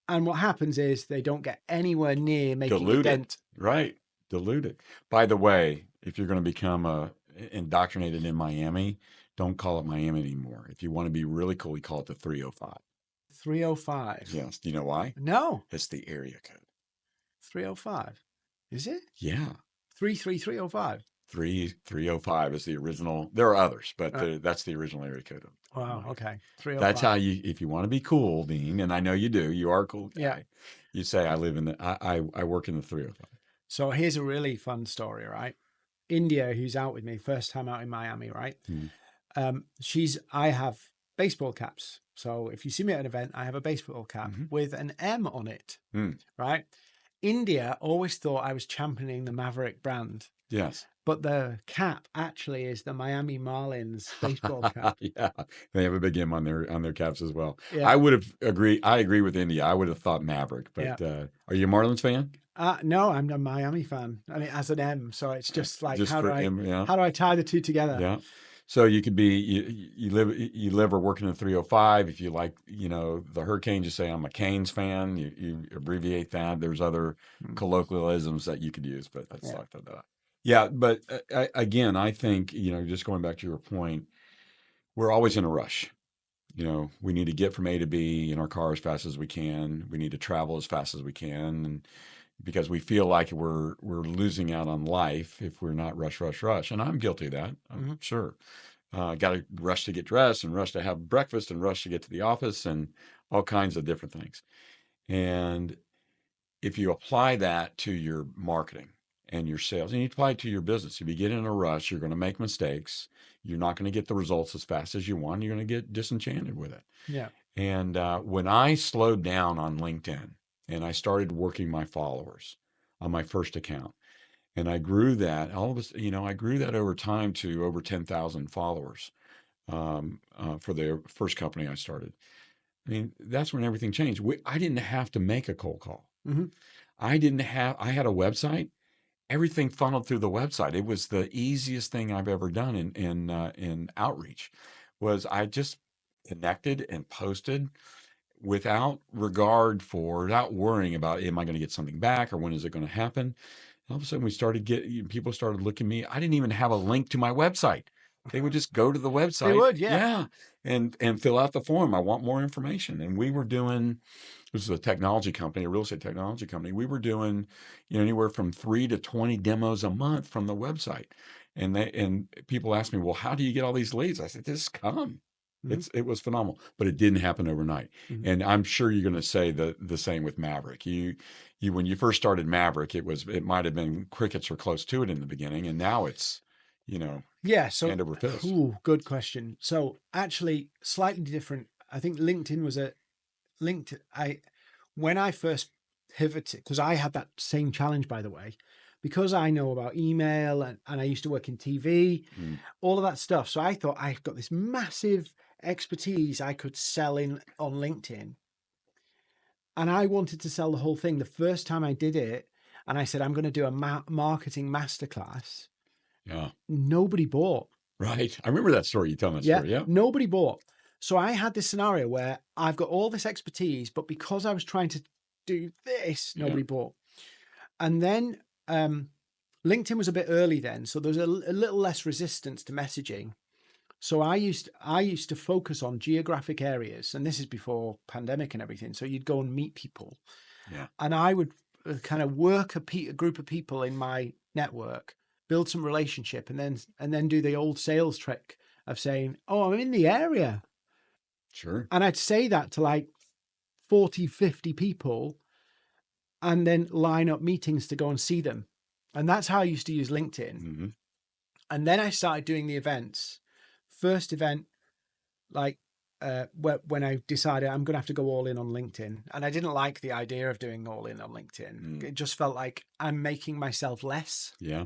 And what happens is they don't get anywhere near making a
Dilute it.
dent.
Right. Dilute it. By the way, if you're going to become indoctrinated in Miami, don't call it Miami anymore. If you want to be really cool, you call it the 305.
305.
Yes. Do you know why?
No,
It's the area code.
305. Is it?
Yeah.
33305.
305 is the original. There are others, but
Right.
That's the original area code of
Wow.
Miami.
Okay.
That's how
305.
you, if you want to be cool, Dean, and I know you do, you are a cool
Yeah.
guy. You say, I work in the 305.
So here's a really fun story, right? India, who's out with me, first time out in Miami, right? I have baseball caps. So if you see me at an event, I have a baseball cap with an M on it, right? India always thought I was championing the Maverick brand.
Yes.
But the cap actually is the Miami Marlins baseball cap.
Yeah, they have a big M on their caps as well.
Yeah.
I would have agreed. I agree with India. I would have thought Maverick, but are you a Marlins fan?
No, I'm a Miami fan, and it has an M, so it's just like
Just for M, yeah.
how do I tie the two together?
Yeah. So you could be you live or work in the 305. If you like, the Hurricanes, you say I'm a Canes fan. You abbreviate that. There's other colloquialisms that you could use, but that's like that. Yeah, but again, I think, just going back to your point, we're always in a rush. We need to get from A to B in our car as fast as we can. We need to travel as fast as we can, and because we feel like we're losing out on life if we're not rush, rush, rush. And I'm guilty of that. I'm sure. Got to rush to get dressed and rush to have breakfast and rush to get to the office and all kinds of different things. And if you apply that to your marketing and your sales, and you apply it to your business, if you get in a rush, you're going to make mistakes. You're not going to get the results as fast as you want. You're going to get disenchanted with it.
Yeah.
And when I slowed down on LinkedIn and I started working my followers on my first account, and I grew that, I grew that over time to over 10,000 followers for the first company I started. I mean, that's when everything changed. I didn't have to make a cold call. I had a website. Everything funneled through the website. It was the easiest thing I've ever done in outreach. Was I just connected and posted without without worrying about, am I going to get something back or when is it going to happen? All of a sudden, people started looking at me. I didn't even have a link to my website. They would just go to the website.
They would, yeah.
And fill out the form. I want more information. And we were doing, this is a technology company, a real estate technology company. We were doing, anywhere from 3 to 20 demos a month from the website. And people ask me, well, how do you get all these leads? I said, just come.
Mhm.
It was phenomenal, but it didn't happen overnight.
Mhm.
And I'm sure you're going to say the same with Maverick. When you first started Maverick, it might have been crickets or close to it in the beginning, and now it's, you know,
Yeah. So,
hand over fist.
good question. So actually slightly different. I think LinkedIn was when I first pivoted, because I had that same challenge, by the way, because I know about email and I used to work in TV,
Mm,
all of that stuff. So I thought I've got this massive expertise I could sell in on LinkedIn. And I wanted to sell the whole thing. The first time I did it, and I said, I'm going to do a marketing masterclass,
yeah,
nobody bought.
right. I remember that story. You tell that
Yeah,
story. Yeah,
nobody bought. So I had this scenario where I've got all this expertise, but because I was trying to do this,
yeah,
nobody bought. And then LinkedIn was a bit early then, so there was a little less resistance to messaging. So I used to focus on geographic areas, and this is before pandemic and everything. So you'd go and meet people,
yeah.
and I would kind of work a group of people in my network, build some relationship, and then do the old sales trick of saying, "Oh, I'm in the area,"
Sure.
and I'd say that to like 40, 50 people, and then line up meetings to go and see them. And that's how I used to use LinkedIn.
Hmm.
And then I started doing the events. First event, like when I decided I'm going to have to go all in on LinkedIn. And I didn't like the idea of doing all in on LinkedIn.
Mm,
It just felt like I'm making myself less.
yeah.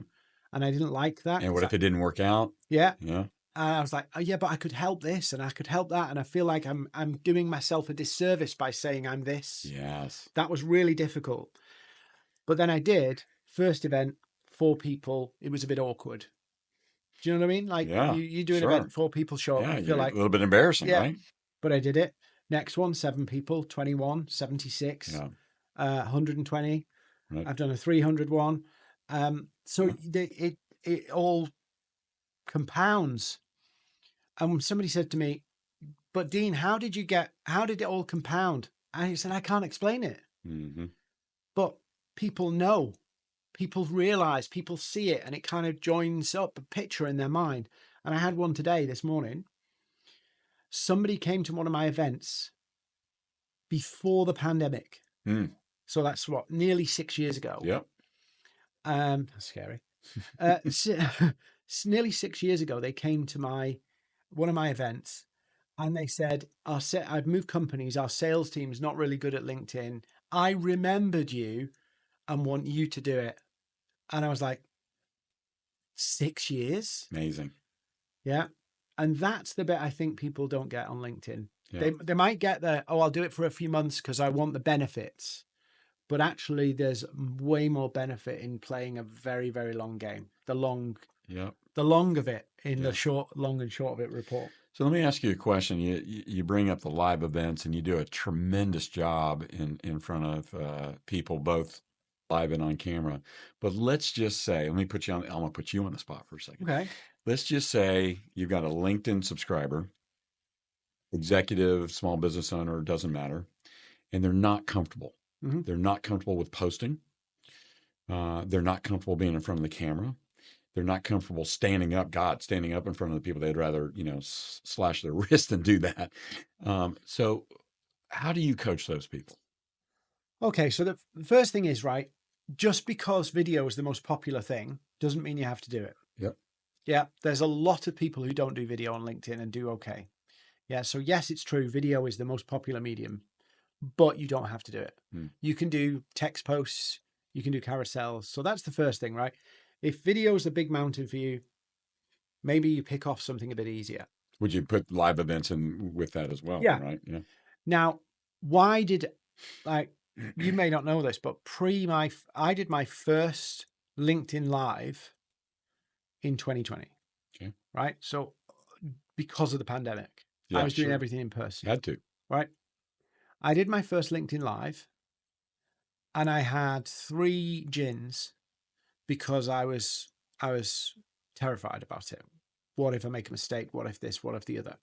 And I didn't like that
And
because
what if it didn't work out?
yeah.
Yeah.
And I was like, oh yeah, but I could help this and I could help that. And I feel like I'm doing myself a disservice by saying I'm this.
Yes.
That was really difficult. But then I did first event, 4 people. It was a bit awkward. Do you know what I mean? Like
Yeah.
you do an
Sure.
event, 4 people show up,
Yeah.
you feel
You're a
like,
little bit embarrassing,
yeah,
right?
but I did it. Next one, 7 people, 21, 76,
Yeah.
120.
Right.
I've done a 300 one. So
Yeah.
it all compounds. And somebody said to me, but Dean, how did it all compound? And he said, I can't explain it,
Hmm.
but people know, people realize, people see it, and it kind of joins up a picture in their mind. And I had one today, this morning. Somebody came to one of my events before the pandemic.
Mm.
So that's what, nearly 6 years ago.
Yep.
That's scary. Nearly 6 years ago, they came to one of my events, and they said, I've moved companies. Our sales team's not really good at LinkedIn. I remembered you and want you to do it. And I was like, 6 years?
Amazing.
Yeah. And that's the bit I think people don't get on LinkedIn.
Yeah.
They might get the, oh, I'll do it for a few months because I want the benefits. But actually, there's way more benefit in playing a very, very long game. The long
Yep.
of it in the
Yeah.
long and short of it report.
So let me ask you a question. You bring up the live events, and you do a tremendous job in front of people, both live and on camera. But let's just say, let me put you on. I'm gonna put you on the spot for a second.
Okay.
Let's just say you've got a LinkedIn subscriber, executive, small business owner, doesn't matter, and they're not comfortable.
Mm-hmm.
They're not comfortable with posting. They're not comfortable being in front of the camera. They're not comfortable standing up. God, standing up in front of the people, they'd rather slash their wrist than do that. So, how do you coach those people?
Okay. So the first thing is, right, just because video is the most popular thing doesn't mean you have to do it.
Yep.
Yeah. There's a lot of people who don't do video on LinkedIn and do okay. Yeah. So yes, it's true. Video is the most popular medium, but you don't have to do it.
Hmm.
You can do text posts, you can do carousels. So that's the first thing, right? If video is a big mountain for you, maybe you pick off something a bit easier.
Would you put live events in with that as well?
Yeah.
Right. Yeah.
Now, why did, like, you may not know this, but I did my first LinkedIn Live in 2020.
Okay.
Right. So because of the pandemic, I
Yeah.
was doing
Sure.
everything in person.
Had to.
Right. I did my first LinkedIn Live and I had 3 gins because I was terrified about it. What if I make a mistake? What if this? What if the other?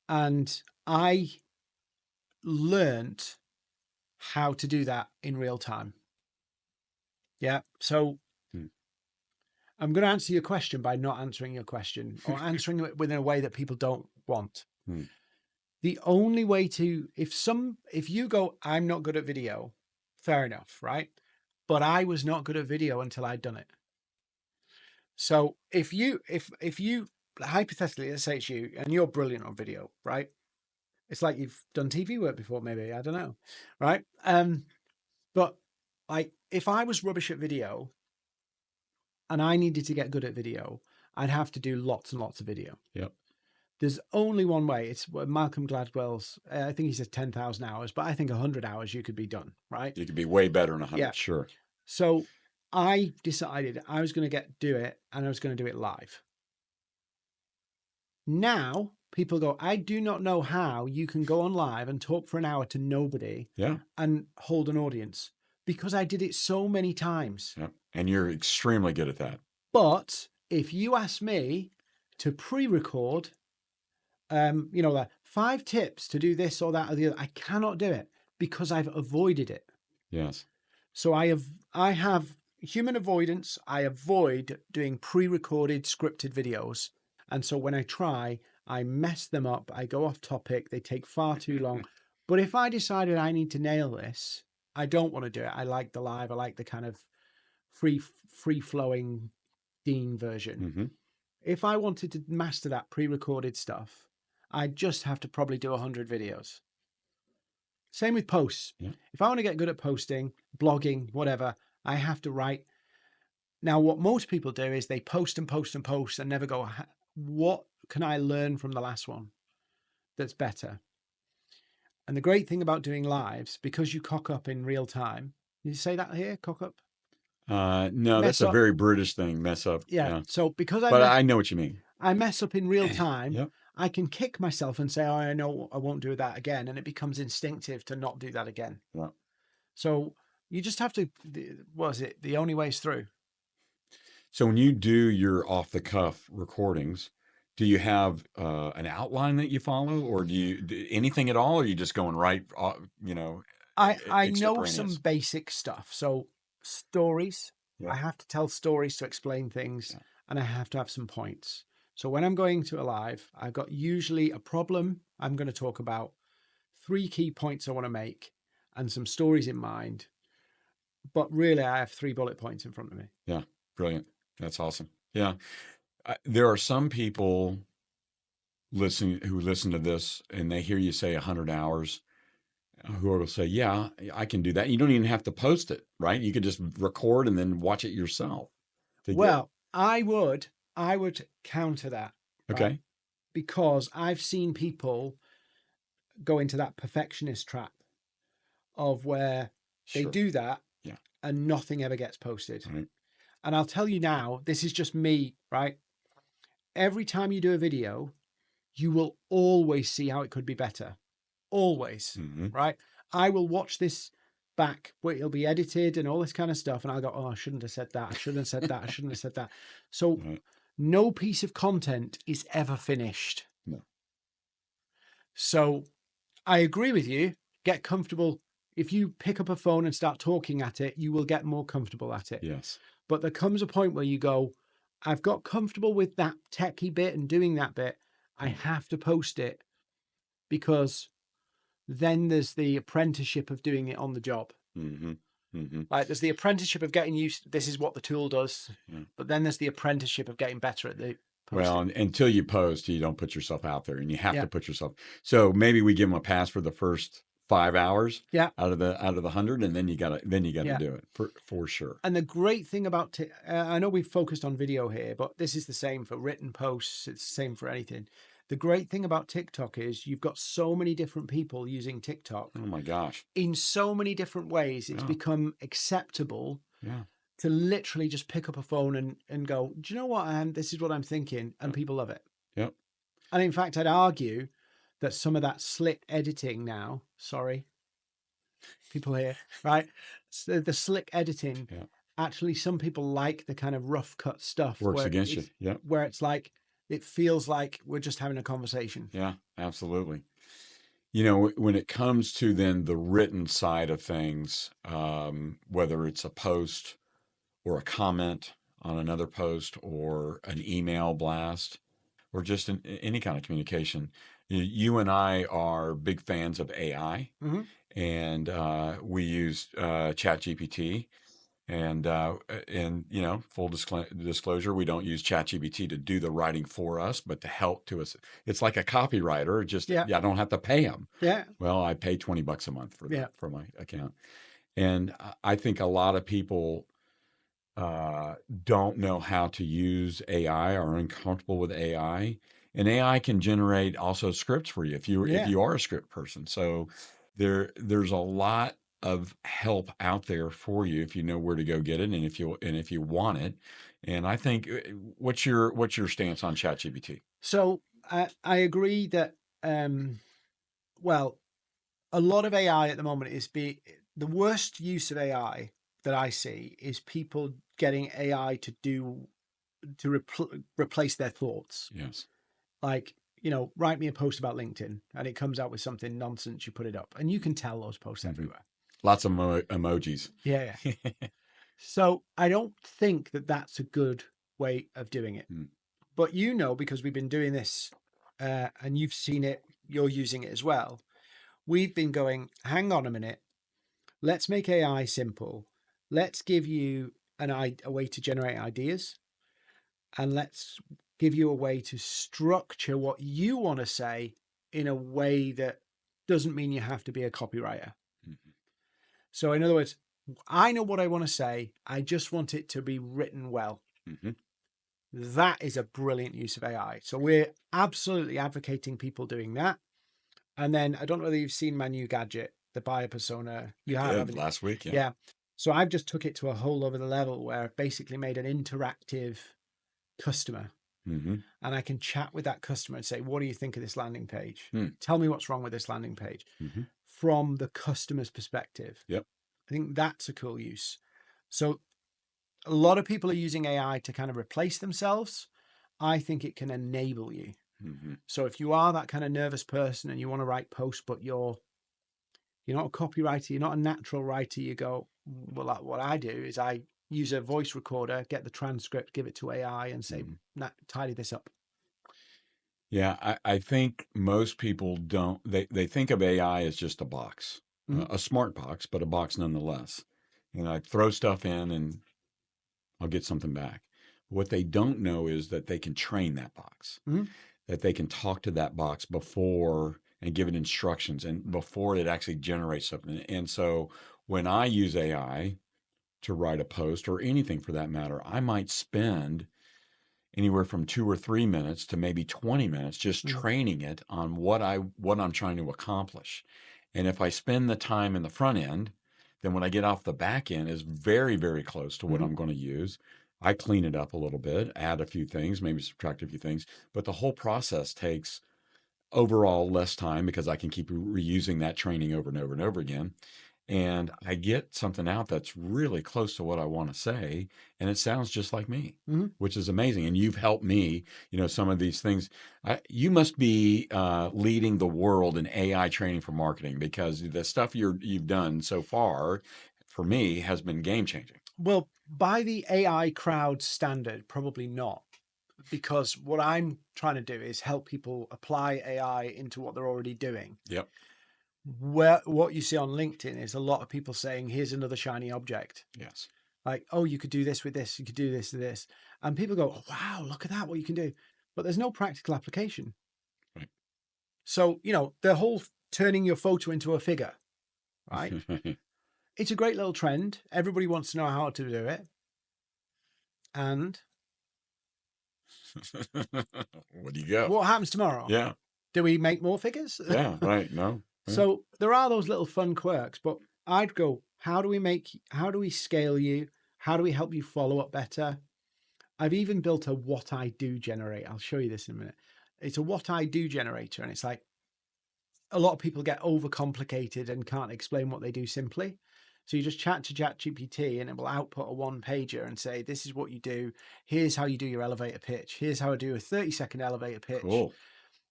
And I learned how to do that in real time. Yeah. So
Hmm.
I'm going to answer your question by not answering your question or answering it within a way that people don't want.
Hmm.
The only way to, if you go, I'm not good at video, fair enough, right? But I was not good at video until I'd done it. So if you hypothetically, let's say it's you and you're brilliant on video, right? It's like you've done TV work before, maybe, I don't know, right? But like if I was rubbish at video and I needed to get good at video, I'd have to do lots and lots of video.
Yep.
There's only one way. It's Malcolm Gladwell's, I think he says 10,000 hours, but I think 100 hours you could be done, right?
You could be way better than 100,
Yeah.
sure.
So I decided I was going to do it and I was going to do it live. Now people go, I do not know how you can go on live and talk for an hour to nobody
Yeah.
and hold an audience, because I did it so many times.
Yeah. And you're extremely good at that.
But if you ask me to pre-record, like 5 tips to do this or that or the other, I cannot do it because I've avoided it.
Yes.
So I have human avoidance. I avoid doing pre-recorded scripted videos. And so when I try, I mess them up. I go off topic. They take far too long. But if I decided I need to nail this, I don't want to do it. I like the live. I like the kind of free flowing Dean version.
Mm-hmm.
If I wanted to master that pre-recorded stuff, I just have to probably do 100 videos. Same with posts.
Yeah.
If I want to get good at posting, blogging, whatever, I have to write. Now, what most people do is they post and post and post and never go, what can I learn from the last one that's better? And the great thing about doing lives, because you cock up in real time, you say that here, cock up?
No,
Mess
that's a
up.
very British thing, mess up.
Yeah. So because
but I know what you mean.
I mess up in real time,
Yep.
I can kick myself and say, oh, I know I won't do that again. And it becomes instinctive to not do that again.
Yeah.
So you just have to, what is it? The only way is through.
So when you do your off the cuff recordings, do you have an outline that you follow, or do you do anything at all? Or are you just going right,
I know some basic stuff. So stories,
Yeah.
I have to tell stories to explain things, and I have to have some points. So when I'm going to a live, I've got usually a problem I'm going to talk about, 3 key points I want to make, and some stories in mind. But really, I have 3 bullet points in front of me.
Yeah, brilliant. That's awesome. Yeah. There are some people who listen to this and they hear you say 100 hours, who will say, yeah, I can do that. You don't even have to post it, right? You could just record and then watch it yourself.
Well, I would counter that.
Okay.
Right? Because I've seen people go into that perfectionist trap of where they do that and nothing ever gets posted.
Right.
And I'll tell you now, this is just me, right? Every time you do a video, you will always see how it could be better. Always, right? I will watch this back where it'll be edited and all this kind of stuff. And I'll go, oh, I shouldn't have said that. I shouldn't have said that. I shouldn't have said that. So no piece of content is ever finished.
No.
So I agree with you. Get comfortable. If you pick up a phone and start talking at it, you will get more comfortable at it.
Yes.
But there comes a point where you go, I've got comfortable with that techie bit and doing that bit. I have to post it, because then there's the apprenticeship of doing it on the job. Like there's the apprenticeship of getting used. This is what the tool does. But then there's the apprenticeship of getting better at the posting.
Well, until you post, you don't put yourself out there, and you have to put yourself. So maybe we give them a pass for the first 5 hours out of the 100, and then you gotta do it for sure.
And the great thing about I know we've focused on video here, but this is the same for written posts. It's the same for anything. The great thing about TikTok is you've got so many different people using TikTok.
Oh my gosh!
In so many different ways, it's become acceptable to literally just pick up a phone and go, do you know what? This is what I'm thinking, and people love it.
Yep.
And in fact, I'd argue that some of that slick editing now, sorry, people here, right? So the slick editing, actually, some people like the kind of rough cut stuff.
Works against you. Yeah.
Where it's like, it feels like we're just having a conversation.
Yeah, absolutely. You know, when it comes to then the written side of things, whether it's a post or a comment on another post or an email blast, or just in any kind of communication. You and I are big fans of AI,
Hmm.
and we use ChatGPT. And full disclosure, we don't use ChatGPT to do the writing for us, but to help to us. It's like a copywriter. Just
Yeah.
I don't have to pay him.
Yeah.
Well, I pay $20 a month
Yeah.
for my account, and I think a lot of people uh, don't know how to use AI or are uncomfortable with AI. And AI can generate also scripts for you if
Yeah.
you are a script person. So there's a lot of help out there for you if you know where to go get it and if you want it. And I think what's your stance on ChatGPT?
So I agree that, um, well, a lot of AI at the moment the worst use of AI that I see is people getting AI to replace their thoughts.
Yes.
Like, write me a post about LinkedIn and it comes out with something nonsense, you put it up and you can tell those posts
Hmm.
everywhere.
Lots of emojis.
Yeah, yeah. So I don't think that that's a good way of doing it.
Mm.
But because we've been doing this, and you've seen it, you're using it as well. We've been going, hang on a minute, let's make AI simple. Let's give you a way to generate ideas, and let's give you a way to structure what you want to say in a way that doesn't mean you have to be a copywriter.
Mhm.
So, in other words, I know what I want to say. I just want it to be written well.
Mhm.
That is a brilliant use of AI. So, we're absolutely advocating people doing that. And then I don't know whether you've seen my new gadget, the buyer persona. You have,
Did
haven't you?
last week, yeah.
Yeah. So I've just took it to a whole other level where I've basically made an interactive customer,
Hmm.
and I can chat with that customer and say, what do you think of this landing page?
Mm.
Tell me what's wrong with this landing page
Hmm.
from the customer's perspective.
Yep.
I think that's a cool use. So a lot of people are using AI to kind of replace themselves. I think it can enable you.
Hmm.
So if you are that kind of nervous person and you want to write posts, but you're not a copywriter, you're not a natural writer, you go, well, what I do is I use a voice recorder, get the transcript, give it to AI and say,
Hmm.
tidy this up.
Yeah, I think most people don't. They think of AI as just a box,
Mm-hmm.
a smart box, but a box nonetheless. And I throw stuff in, and I'll get something back. What they don't know is that they can train that box,
Mm-hmm.
that they can talk to that box before and give it instructions, and before it actually generates something. And so when I use AI to write a post or anything for that matter, I might spend anywhere from 2 or 3 minutes to maybe 20 minutes just
Mm-hmm.
training it on what I'm trying to accomplish. And if I spend the time in the front end, then when I get off the back end is very, very close to what
Mm-hmm.
I'm going to use. I clean it up a little bit, add a few things, maybe subtract a few things, but the whole process takes overall less time because I can keep reusing that training over and over and over again. And I get something out that's really close to what I want to say. And it sounds just like me,
Mm-hmm.
which is amazing. And you've helped me, some of these things. You must be leading the world in AI training for marketing because the stuff you've done so far for me has been game changing.
Well, by the AI crowd standard, probably not, because what I'm trying to do is help people apply AI into what they're already doing.
Yep.
Where what you see on LinkedIn is a lot of people saying, here's another shiny object.
Yes.
Like, oh, you could do this with this, you could do this with this. And people go, oh, wow, look at that, what you can do. But there's no practical application.
Right.
So, the whole turning your photo into a figure, right? It's a great little trend. Everybody wants to know how to do it. And
Where do you go?
what happens tomorrow?
Yeah.
Do we make more figures?
Yeah. Right. No. Yeah.
So there are those little fun quirks, but I'd go, how do we scale you? How do we help you follow up better? I've even built a what I do generate. I'll show you this in a minute. It's a what I do generator. And it's like a lot of people get overcomplicated and can't explain what they do simply. So you just chat to ChatGPT and it will output a one pager and say, this is what you do. Here's how you do your elevator pitch. Here's how I do a 30-second elevator pitch.
Cool.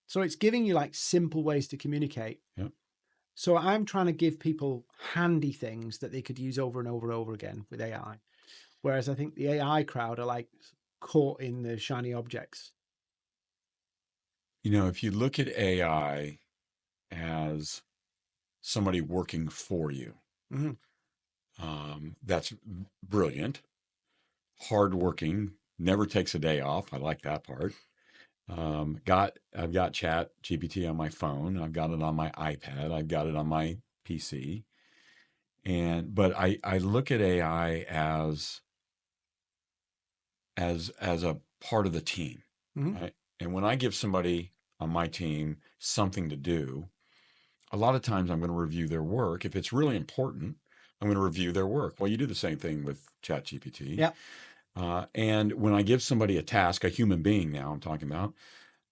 So it's giving you like simple ways to communicate.
Yeah.
So I'm trying to give people handy things that they could use over and over and over again with AI. Whereas I think the AI crowd are like caught in the shiny objects.
if you look at AI as somebody working for you, that's brilliant, hardworking, never takes a day off. I like that part. I've got Chat GPT on my phone. I've got it on my iPad. I've got it on my PC. But I look at AI as a part of the team. Right? And when I give somebody on my team something to do, a lot of times I'm going to review their work. If it's really important, I'm going to review their work. Well, you do the same thing with ChatGPT.
Yeah.
And when I give somebody a task, a human being now I'm talking about,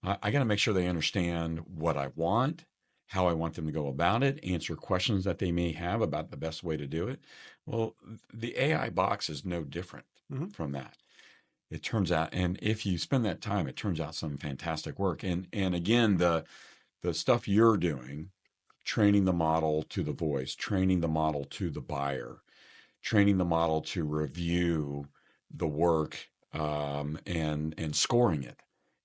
I got to make sure they understand what I want, how I want them to go about it, answer questions that they may have about the best way to do it. Well, the AI box is no different from that. It turns out, and if you spend that time, it turns out some fantastic work. And again, the stuff you're doing, training the model to the voice, training the model to the buyer, training the model to review the work, and scoring it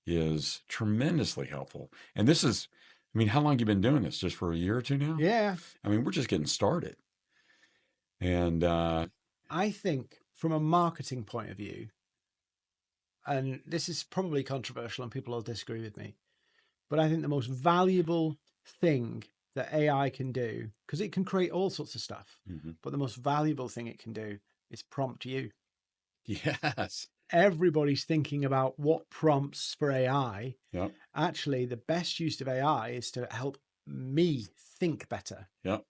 is tremendously helpful. And this is, I mean, how long have you been doing this? Just for a year or two now?
Yeah.
I mean, we're just getting started. And
I think from a marketing point of view, and this is probably controversial and people will disagree with me, but I think the most valuable thing that AI can do, because it can create all sorts of stuff, but the most valuable thing it can do is prompt you.
yes,
Everybody's thinking about what prompts for AI.
yep,
Actually, the best use of AI is to help me think better.
yep.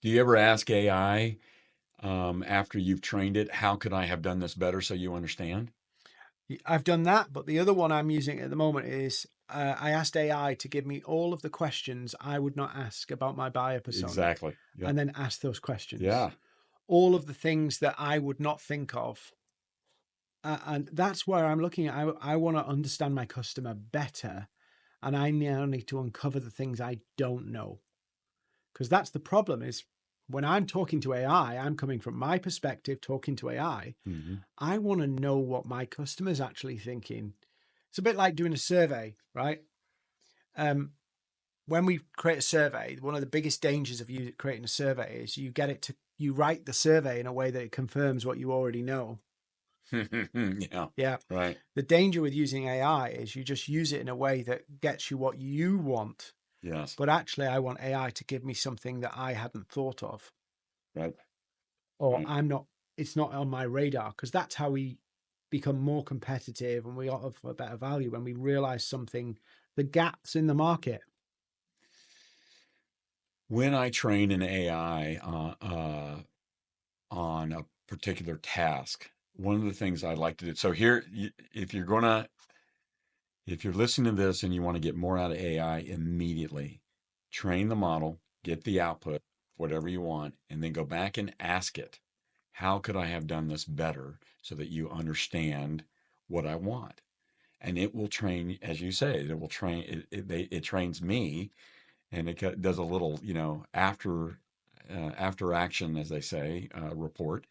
Do you ever ask AI, after you've trained it, how could I have done this better so you understand?
I've done that, but the other one I'm using at the moment is I asked AI to give me all of the questions I would not ask about my buyer persona,
Exactly. Yep.
and then ask those questions.
Yeah.
All of the things that I would not think of. And that's where I'm looking at. I want to understand my customer better, and I now need to uncover the things I don't know. Because that's the problem is when I'm talking to AI, I'm coming from my perspective, talking to AI. I want to know what my customer's actually thinking. It's a bit like doing a survey, right? When we create a survey, one of the biggest dangers of you creating a survey is you write the survey in a way that it confirms what you already know.
Yeah.
Yeah.
Right.
The danger with using AI is you just use it in a way that gets you what you want.
Yes.
But actually, I want AI to give me something that I hadn't thought of,
Right.
or
Right.
it's not on my radar, because that's how we become more competitive and we offer better value when we realize the gaps in the market.
When I train an AI on a particular task, one of the things I like to do. So here, if you're listening to this and you want to get more out of AI immediately, train the model, get the output, whatever you want, and then go back and ask it, how could I have done this better so that you understand what I want? And it will train, as you say, it will train, it trains me, and it does a little, after action, as they say, report,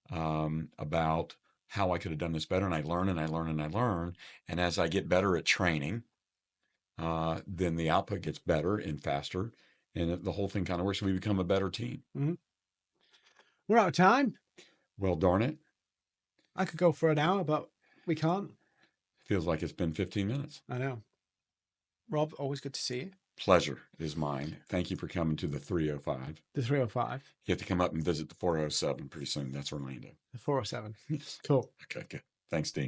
about how I could have done this better. And I learn and I learn and I learn. And as I get better at training, then the output gets better and faster. And the whole thing kind of works. We become a better team.
We're out of time.
Well, darn it.
I could go for an hour, but we can't.
Feels like it's been 15 minutes.
I know. Rob, always good to see you.
Pleasure is mine. Thank you for coming to the 305.
The 305.
You have to come up and visit the 407 pretty soon. That's Orlando.
The 407. Cool.
Okay, good. Thanks, Dean.